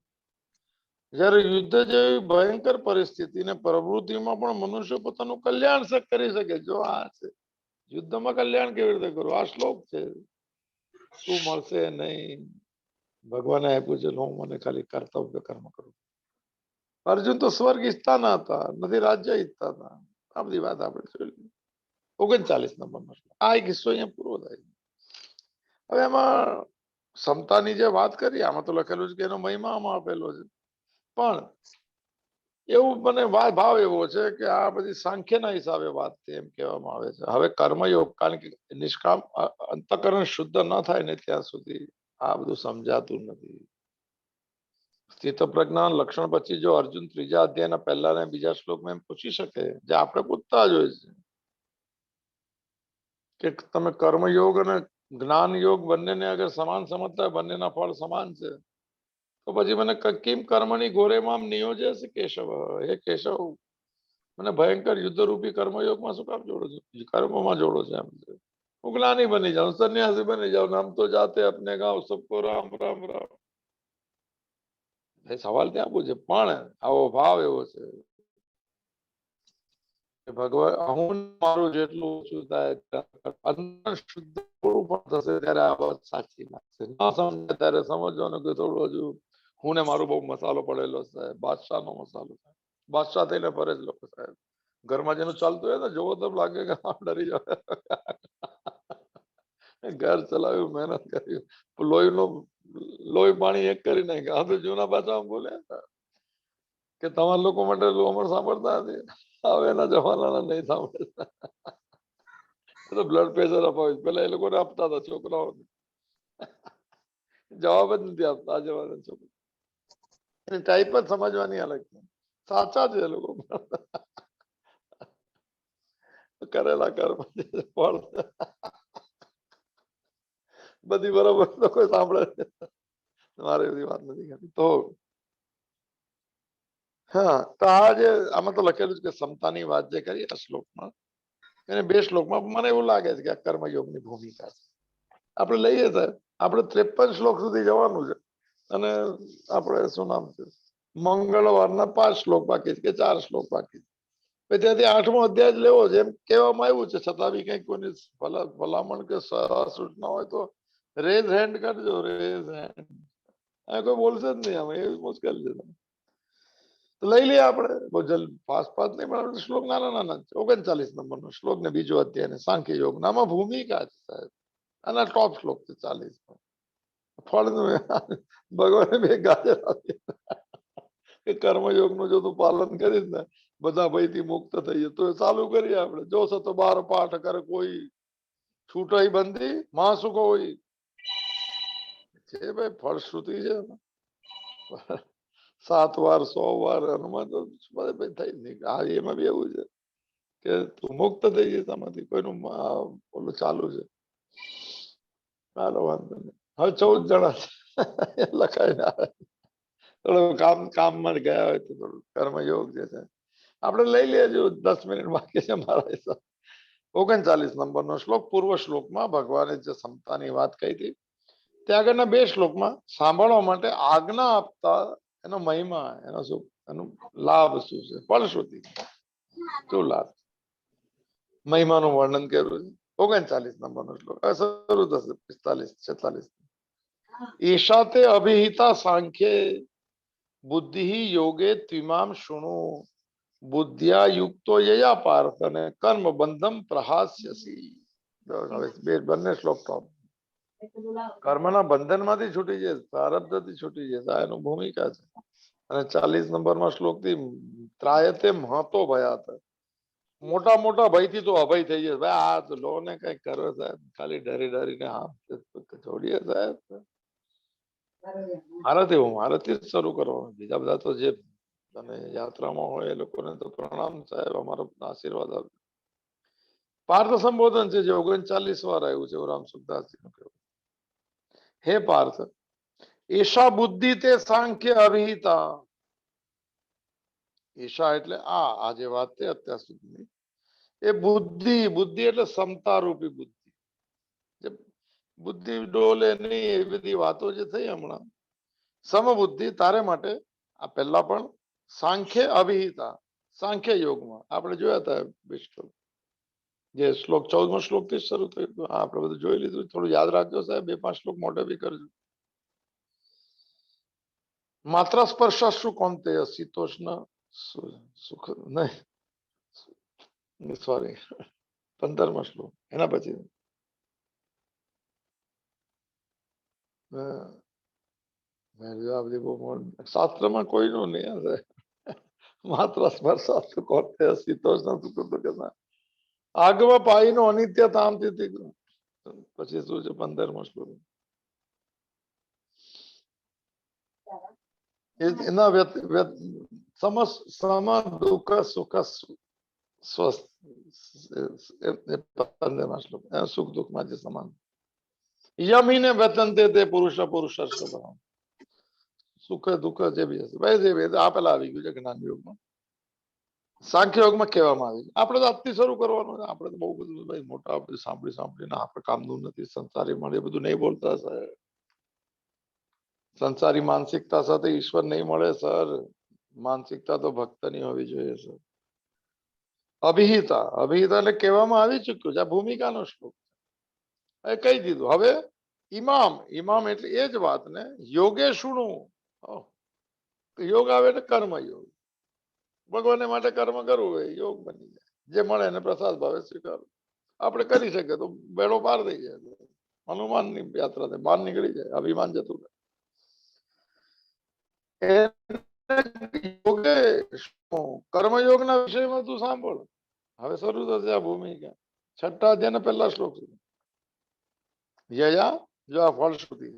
જયારે યુદ્ધ જેવી ભયંકર પરિસ્થિતિને પ્રવૃત્તિમાં પણ મનુષ્ય પોતાનું કલ્યાણ કરી શકે. જો આ છે યુદ્ધમાં કલ્યાણ કેવી રીતે કરવું. આ શ્લોક છે. શું મળશે નહીં. ભગવાને આપ્યું છે હું મને ખાલી કર્તવ્ય કર્મ કરું. અર્જુન તો સ્વર્ગ ઈચ્છતા ના હતા, નથી રાજ્ય ઈચ્છતા હતા. આ બધી વાત આપણે જોઈ લીધી. 39 નંબરનો આ એક હિસ્સો અહીંયા પૂરો થાય. હવે એમાં ક્ષમતાની જે વાત કરી આમાં તો લખેલું છે કે એનો મહિમા આમાં આપેલો છે. પણ એવું મને ભાવ એવો છે કે આ બધી સાંખ્યના હિસાબે વાત એમ કહેવામાં આવે છે. હવે કર્મયોગ, કારણ કે નિષ્કામ અંતઃકરણ શુદ્ધ ન થાય ને ત્યાં સુધી આ બધું સમજાતું નથી. સ્થિત પ્રજ્ઞાન લક્ષણ પછી જો અર્જુન ત્રીજા અધ્યાયના પહેલા ને બીજા શ્લોકમાં એમ પૂછી શકે જે આપણે પૂછતા જ હોય છે કે તમે કર્મયોગ અને જ્ઞાન યોગ બંનેને અગર સમાન સમજતા હોય, બંનેના ફળ સમાન છે, તો પછી મને કિમ કર્મની ઘોરેમાં નિયોજે છે કેશવ. હે કેશવ, મને ભયંકર યુદ્ધરૂપી કર્મયોગમાં શું કામ જોડો છો? કર્મમાં જોડો છે. એમ છે હું જ્ઞાની બની જાઉં, સન્યાસી બની જાઉં, નામ તો જાતે અપને ગાँव સબકો રામ રામ રામ. સવાલ ત્યાં પૂછે. પણ આવો ભાવ એવો છે કે ભગવાન હું મારું જેટલું ઓછું થાય અંદર શુદ્ધ થોડું પણ થશે ત્યારે આ વાત સાચી લાગશે. ના સમજે ત્યારે સમજવાનું કે થોડું હજુ હું ને મારું બહુ મસાલો પડેલો સાહેબ. બાદશાહનો મસાલો. બાદશાહ થઈને ફરે જ લોકો સાહેબ. ઘરમાં જેનું ચાલતું હોય ને જોવો તો લાગે કે ડરી જાય. ઘર ચલાવ્યું, મહેનત કર્યું, લોહી પાણી એક કરી નાખ્યા. હવે જૂના પાછા બોલે કે તમારા લોકો માટે અમર સાંભળતા નથી. હવે એના જમાનાના નહીં સાંભળતા. તો બ્લડ પ્રેશર અપાવે. પેલા એ લોકોને આપતા હતા છોકરાઓને. જવાબ જ નથી આપતા આ જમાના છોકરા. એની ટાઈપ જ સમજવાની અલગ છે. સાચા છે એ લોકો. કરેલા કર્મ ફળ બધી બરાબર તો કોઈ સાંભળે. મારે બધી વાત નથી કરતી. તો હા, તો આ જે આમાં તો લખેલું છે કે ક્ષમતાની વાત જે કરી આ શ્લોકમાં, એને બે શ્લોકમાં મને એવું લાગે છે કે આ કર્મયોગની ભૂમિકા છે. આપણે લઈએ સાહેબ, આપણે 53 શ્લોક સુધી જવાનું છે અને આપણે શું નામ છે મંગળવારના 5 શ્લોક બાકી છે કે 4 શ્લોક બાકી છે, ત્યાંથી 8મો અધ્યાય જ લેવો છે એમ કહેવામાં આવ્યું છે. છતાં બી કઈ કોઈની ભલામણ કે સૂચના હોય તો રેઝ હેન્ડ કરજો, રેઝ હેન્ડ. કોઈ બોલશે જ નહીં, આમાં એવી મુશ્કેલ છે. તો લઈ લઈએ આપણે, બહુ જલ્દી ફાસ્ટ ફાસ્ટ નહીં, પણ શ્લોક નાના નાના છે. 39 નંબરનો શ્લોક ને બીજો અધ્યાય ને સાંખ્ય યોગ નામાં ભૂમિકા છે સાહેબ. આના ટોપ શ્લોક છે 40. ફળનું ભગવાને બે ગાજર આપી કે કર્મયોગનું જો તું પાલન કરીશ ને બધા ભયથી મુક્ત થઈ જાય. તો ચાલુ કરીએ આપણે. જોશો તો 12 પાઠ કરે કોઈ, છૂટાઈ બંધી માસુક હોય છે ભાઈ, ફળશ્રુતિ છે. 7 વાર 100 વાર હનુમાન થઈ નહીં. હા, એમાં બી એવું છે કે તું મુક્ત થઈ જઈશ આમાંથી. કોઈનું ઓલું ચાલુ છે. ચાલો વાંધો નહીં. હવે 14 જણા છે લખાઈને આવે. થોડું કામમાં ગયા હોય તો થોડું કર્મયોગ જે છે આપણે લઈ લઈએ. 10 મિનિટ બાકી છે મારા હિસાબ. 39 નંબરનો શ્લોક. પૂર્વ શ્લોકમાં ભગવાને જે ક્ષમતાની વાત કહી હતી, ત્યાં આગળના 2 શ્લોકમાં સાંભળવા માટે આજ્ઞા આપતા એનો મહિમા, એનો શું, એનો લાભ શું છે, ફળશ્રુતિ શું લાભ, મહિમાનું વર્ણન કર્યું છે. 39 નંબરનો શ્લોક શરૂ થશે. 45 46. ઈશાતે અભિહિતા સાંખ્યે બુદ્ધિ યોગે ત્વિમામ શૃણુ બુદ્ધિયા યુક્તો યયા પાર્થ અને કર્મ બંધમ પ્રહાસ્યસી. બંને શ્લોક ટોપ. કર્મના બંધનમાંથી છૂટી જાય, પ્રારબ્ધથી છૂટી જાય, એનું ભૂમિકા છે. અને 40 નંબરમાં શ્લોકથી ત્રાયતે મહતો ભયાત, મોટા મોટા ભયથી તો અભય થઈ જાય. ભાઈ આ તો લો ને કઈ કરો સાહેબ, ખાલી ડરી ડરીને હાથ છોડીએ સાહેબ. મારાથી જ શરૂ કરવાનું. બીજા બધા તો જે અને યાત્રામાં હોય એ લોકોને તો પ્રણામ સાહેબ, અમારો આશીર્વાદ આપજો. પાર્થ સંબોધન છે જે 39 વાર આવ્યું છે રામ સુખદાસજી નું કહેવું. હે પાર્થ, ઈશા બુદ્ધિ તે સાંખ્ય અભિહિતા. ઈશા એટલે આ જે વાત છે અત્યાર સુધીની, એ બુદ્ધિ, બુદ્ધિ એટલે ક્ષમતા રૂપી બુદ્ધિ. બુદ્ધિ ડોલે નહીં એ બધી વાતો જે થઈ હમણાં, સમબુદ્ધિ તારે માટે આ પહેલા પણ સાંખ્ય અભિહિતા, સાંખ્ય યોગમાં આપણે જોયા હતા શ્લોક, જે શ્લોક 14મો શ્લોક થી શરૂ થયું હતું. આપણે બધું જોઈ લીધું. થોડું યાદ રાખજો સાહેબ, 2-5 શ્લોક મોઢે બી કરજો. માત્ર સ્પર્શ શું કોંતે શીતોષ્ણ સુખ નહીં, સોરી 15મો શ્લોક એના પછી શાસ્ત્રમાં કોઈનું નહીં હશે. માત્ર સ્પર્શ કોંતે શીતોષ્ણ સુખ દુઃખ આગમાં પાઈનો અનિત્યતામથી પછી શું છે 15મો શ્લોક. એના સમ દુઃખ સુખ સ્વસ્થ, 15મા શ્લોક. સુખ દુઃખમાં જે સમાન. યમીને વેતનતે તે પુરુષ પુરુષર્ષભ, સુખ દુઃખ જે બી હશે ભાઈ આ પેલા આવી ગયું છે જ્ઞાન યોગમાં. સાંખ્ય યોગમાં કહેવામાં આવી. આપણે તો આજથી શરૂ કરવાનું છે. આપણે તો બહુ બધું ભાઈ મોટા સાંભળી સાંભળીને આપણે કામનું નથી. સંસારી મળે એ બધું નહીં બોલતા સાહેબ. સંસારી માનસિકતા સાથે ઈશ્વર નહીં મળે સર. માનસિકતા તો ભક્તની હોવી જોઈએ સર. અભિહિતા, અભિહિતા એટલે કહેવામાં આવી ચુક્યું છે. આ ભૂમિકાનો શ્લોક એ કહી દીધું. હવે ઇમામ, ઇમામ એટલે એ જ વાતને યોગે શુણું. યોગ આવે એટલે કર્મ યોગ. ભગવાન માટે કર્મ કરવું હોય યોગ બની જાય. જે મળે એને પ્રસાદ ભાવે સ્વીકારો. આપણે કરી શકીએ તો બેડો પાર થઈ જાય. હનુમાનની યાત્રા બહાર નીકળી જાય, અભિમાન જતું રહે. કર્મયોગના વિષયમાં તું સાંભળ. હવે શરૂ થશે આ ભૂમિકા. 6ઠ્ઠા અધ્યાયના પહેલા શ્લોક સુધી. યયા જો આ ફળશ્રુતિ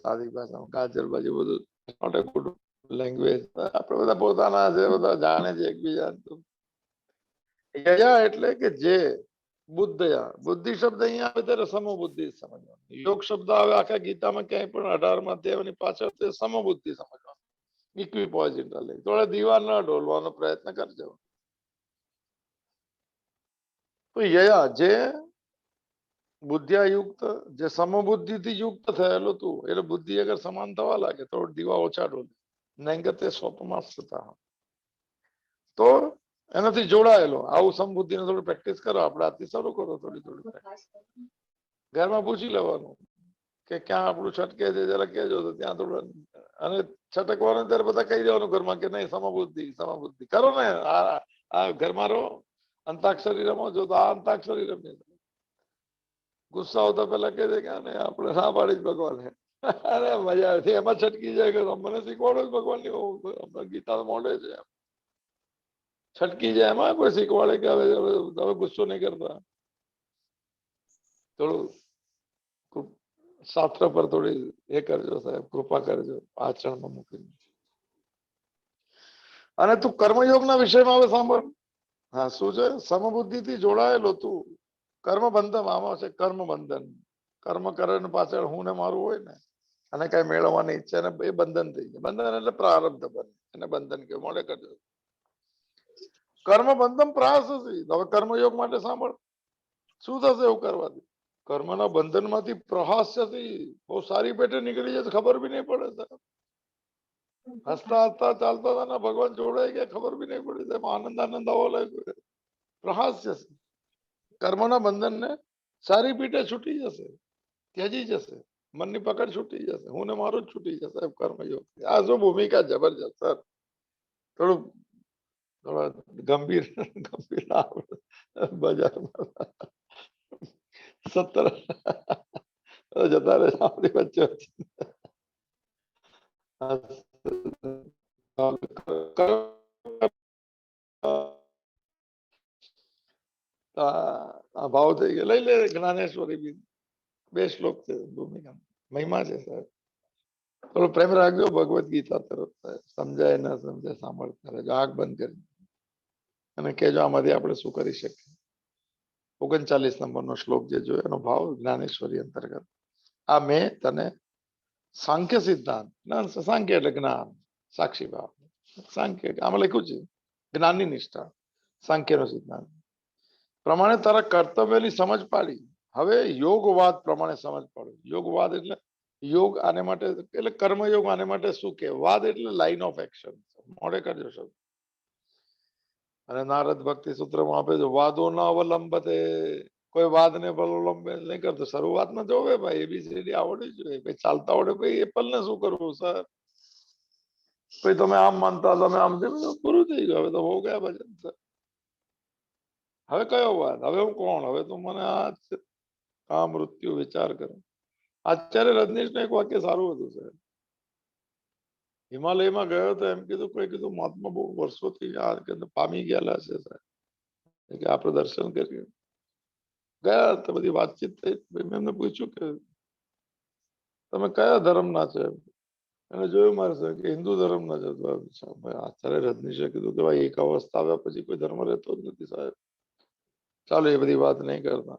સાદી ભાષામાં ગાજર બાજુ બધું નોટ એ ગુડ લેંગ્વેજ. આપણે બધા પોતાના છે, બધા જાણે છે એકબીજા. યયા એટલે કે જે, બુદ્ધયા, બુદ્ધિ શબ્દ અહીંયા આવે ત્યારે સમબુદ્ધિ સમજવાનું. યોગ શબ્દ આવે આખા ગીતામાં ક્યાંય પણ 18મા અધ્યાયની પાછળ તે સમબુદ્ધિ સમજવાનું. ઇક્વિપોઝિટ લે થોડા દીવા ન ઢોલવાનો પ્રયત્ન કરજો. તો યયા જે બુદ્ધિયુક્ત જે સમબુદ્ધિથી યુક્ત થયેલો તું એટલે બુદ્ધિ અગર સમાન થવા લાગે તો દીવા ઓછા ડોલે નૈંગતે સ્વપમાસ થતા તો એનાથી જોડાયેલો આવું સમબુદ્ધિને થોડું પ્રેક્ટિસ કરો આપણે આથી શરૂ કરો થોડી થોડી ઘરમાં પૂછી લેવાનું કે ક્યાં આપણું છટકે છે જરા કહેજો તો ત્યાં થોડું અને છટકવાનું ત્યારે બધા કહી દેવાનું ઘરમાં કે નહીં સમબુદ્ધિ કરો ને આ ઘરમાં રહો અંતાક્ષરી રમો છો તો આ અંતાક્ષરી રમે ગુસ્સા આવતા પેલા કહે છે કે આપણે ના પાડી જ ભગવાન અરે મજા આવે એમાં છટકી જાય કે મને શીખવાડો ભગવાન ની ગીતા મોડે છે છટકી જાય એમાં કોઈ શીખવાડે કે હવે ગુસ્સો નહીં કરતા થોડું શાસ્ત્ર પર થોડી એ કરજો સાહેબ કૃપા કરજો આચરણમાં મૂકીને અને તું કર્મયોગના વિષયમાં હવે સાંભળ હા શું છે સમબુદ્ધિથી જોડાયેલો તું કર્મ બંધન આમાં છે કર્મ બંધન કર્મ કરે ને પાછળ હું ને મારું હોય ને અને કઈ મેળવવાની ઈચ્છા ને એ બંધન થઈ જાય બંધન એટલે પ્રારબ્ધ બને એને બંધન કે મોડે કરજો કર્મ બંધન પ્રાસ હવે કર્મયોગ માટે સાંભળ શું થશે એવું કરવાથી કર્મના બંધનમાંથી પ્રહાસ્યથી બહુ સારી પેટે નીકળી જાય ખબર બી નહીં પડે હસતા હસતા ચાલતા હતા ભગવાન જોડાઈ ગયા ખબર બી નહીં પડી આનંદ આવવા લાગ્યો પ્રહાસ્ય કર્મના બંધનને સારી પીઠે છૂટી જશે ત્યજી જશે મનની પકડ છૂટી જશે હું ને મારું જ છૂટી જશે કર્મયોગ આ શું ભૂમિકા જબરજસ્ત સર થોડું થોડા ગંભીર બજારમાં 17 જતા રહે આપણી વચ્ચે ભાવ થઈ ગયો લઈ લે જ્ઞાનેશ્વરી બી 2 શ્લોક છે ભૂમિકા મહિમા છે સાહેબ થોડો પ્રેમ રાખજો ભગવદ ગીતા તરફ સમજાય ના સમજાય સાંભળતા રહેજો આંખ બંધ કરી અને કેજો આમાંથી આપણે શું કરી શકીએ 39 નંબરનો શ્લોક જે જોયો એનો ભાવ જ્ઞાનેશ્વરી અંતર્ગત આ મેં તને સાંખ્ય સિદ્ધાંત સાંખ્ય એટલે જ્ઞાન સાક્ષી ભાવ સાંખ્ય આમાં લખ્યું છે જ્ઞાનની નિષ્ઠા સાંખ્યનો સિદ્ધાંત પ્રમાણે તારા કર્તવ્યની સમજ પાડી હવે યોગવાદ પ્રમાણે સમજ પાડો યોગવાદ એટલે યોગ આને માટે એટલે કર્મયોગ આને માટે શું કે વાદ એટલે લાઈન ઓફ એક્શન મોડે કરજો શબ્દ અને નારદ ભક્તિ સૂત્રમાં આપે છે વાદો ના અવલંબતે કોઈ વાદને અવલંબે નહીં કરતો શરૂઆતમાં જોવે ભાઈ એબીસીડી આવડવી જોઈએ ભાઈ ચાલતા આવડે ભાઈ એપલ ને શું કરવું સર ભાઈ તમે આમ માનતા તમે આમ પૂરું થઈ ગયું હવે તો હો ગયા ભજન સર હવે કયો વાત હવે હું કોણ હવે તો મને આ મૃત્યુ વિચાર કરો આચાર્ય રજનીશ નું એક વાક્ય સારું હતું સાહેબ હિમાલયમાં ગયો તો એમ કીધું કોઈ કીધું મહાત્મા બહુ વર્ષોથી પામી ગયેલા છે સાહેબ કે આપણે દર્શન કરીએ ગયા તો બધી વાતચીત થઈ મેં એમને પૂછ્યું કે તમે કયા ધર્મના છે એને જોયું મારે સાહેબ કે હિન્દુ ધર્મના છે આચાર્ય રજનીશે કીધું કે ભાઈ એક અવસ્થા આવ્યા પછી કોઈ ધર્મ રહેતો જ નથી સાહેબ ચાલો એ બધી વાત નહીં કરતા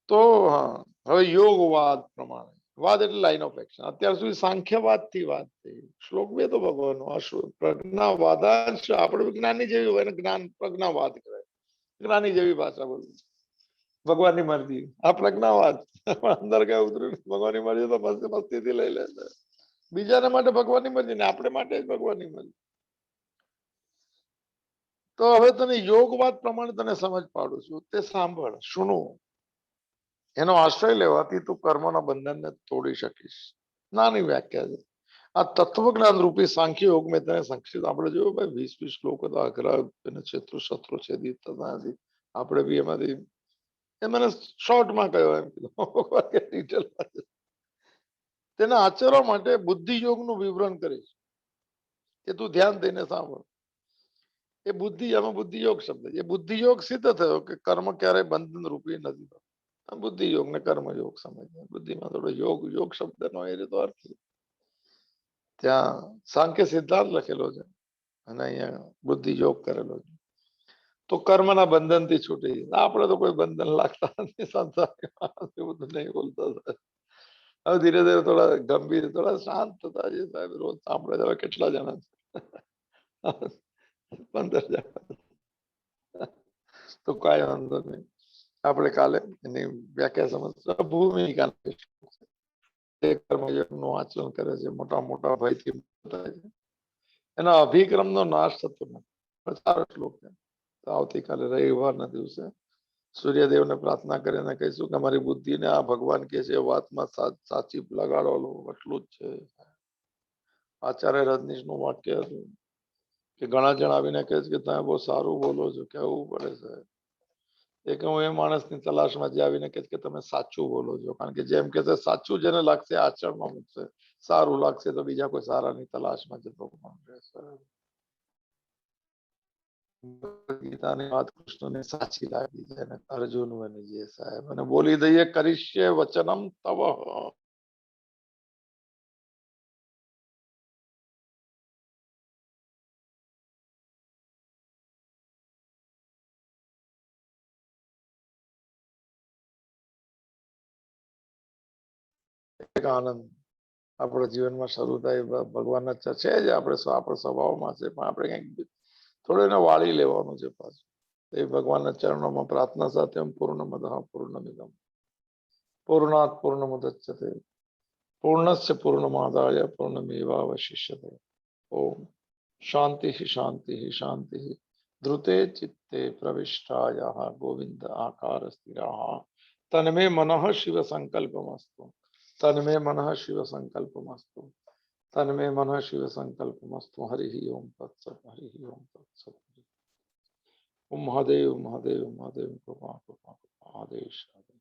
તો હા હવે યોગવાદ પ્રમાણે વાદ એટલે લાઈન ઓફ એક્શન અત્યાર સુધી સાંખ્યવાદ થી વાત થઈ શ્લોક 2 તો ભગવાનનો પ્રજ્ઞાવાદાંશ આપણે જ્ઞાની જેવી હોય ને જ્ઞાન પ્રજ્ઞાવાદ કહેવાય જ્ઞાની જેવી ભાષા બોલવી ભગવાનની મરજી આ પ્રજ્ઞાવાદ અંદર કઈ ઉતર્યું ભગવાનની મરજી તો મસ્તીથી લઈ લે બીજાને માટે ભગવાનની મરજી ને આપણે માટે જ ભગવાનની મરજી તો હવે તને યોગવાદ પ્રમાણે તને સમજ પાડું છું તે સાંભળ સુનું એનો આશ્રય લેવાથી તું કર્મના બંધનને તોડી શકીશ નાની વ્યાખ્યા છે આ તત્વજ્ઞાન રૂપી સાંખ્ય યોગ મેં તને સંક્ષિપ્ત આપણે જોયું ભાઈ 20 શ્લોક હતા અઘરા અને શત્રુ છે નથી આપણે બી એમાંથી એ મને શોર્ટમાં કહ્યો એમ કીધું તેના આચરવા માટે બુદ્ધિ યોગનું વિવરણ કરીશ એ તું ધ્યાન દઈને સાંભળ એ બુદ્ધિ આમાં બુદ્ધિ યોગ શબ્દ એ બુદ્ધિ યોગ સિદ્ધ થયો કે કર્મ ક્યારેય બંધન રૂપી નથી બુદ્ધિ યોગ ને કર્મ યોગ સમજ બુદ્ધિમાં થોડો યોગ શબ્દનો એ રીતે અર્થ ત્યાં સાંખ્ય સિદ્ધાંત લખેલો છે અને અહીંયા બુદ્ધિ યોગ કરેલો છે તો કર્મના બંધન થી છૂટી આપણે તો કોઈ બંધન લાગતા નથી સંસારમાં બધું નહીં બોલતા હવે ધીરે ધીરે થોડા ગંભીર થોડા શાંત થતા છે સાહેબ રોજ સાંભળે હવે કેટલા જણા 15 જણા તો કઈ વાંધો નહીં આપણે કાલે એની વ્યાખ્યા સમજતા ભૂમિકા કર્મયોગનું આચરણ કરે છે, મોટા મોટા ભયથી મુક્ત થાય છે, એના અભિક્રમનો નાશ થતો નથી. 4 શ્લોક છે. તો આવતીકાલે રવિવારના દિવસે સૂર્યદેવને પ્રાર્થના કરીને કહીશું કે અમારી બુદ્ધિને આ ભગવાન કે છે વાતમાં સાચી લગાડો, એટલું જ છે. આચાર્ય રજનીશનું વાક્ય હતું કે ઘણા જણ આવીને કહે છે કે તમે બહુ સારું બોલો છો, કહેવું પડે છે. એક હું એ માણસની તલાશમાં જે આવીને કહે કે તમે સાચું બોલો છો, કારણ કે જેમ કે સાચું જેને લાગશે આચરણમાં મૂકશે, સારું લાગશે તો બીજા કોઈ સારાની તલાશમાં જતો પણ રહેશે. ગીતાની વાત કૃષ્ણને સાચી લાગી છે અને અર્જુન બની જે સાહેબ અને બોલી દઈએ કરીશ્ય વચનમ તવ. એક આનંદ આપણા જીવનમાં શરૂ થાય ભગવાનના છે જ આપણે સ્વભાવમાં છે, પણ આપણે કંઈક થોડું એને વાળી લેવાનું છે પાછું. એ ભગવાનના ચરણોમાં પ્રાર્થના સાથે પૂર્ણમદઃ પૂર્ણમિદં પૂર્ણાત પૂર્ણમુદચ્યતે પૂર્ણસ્ય પૂર્ણમાદાય પૂર્ણમેવાવશિષ્યતે. ઓમ શાંતિ શાંતિ શાંતિ. ધૃતે ચિત્તે પ્રવિષ્ટાયાः ગોવિંદ આકાર સ્થિરાः તન્મે મનઃ શિવ સંકલ્પમસ્તુ. તન્મે મનઃ શિવ સંકલ્પમસ્તુ. તન્મે મનઃ શિવ સંકલ્પમસ્તુ. હરિ ઓમ તત્સત. હરિ ઓમ તત્સત. ઓમ મહાદેવ મહાદેવ મહાદેવ કૃપા કૃપા કૃપા આદેશ આદેશ.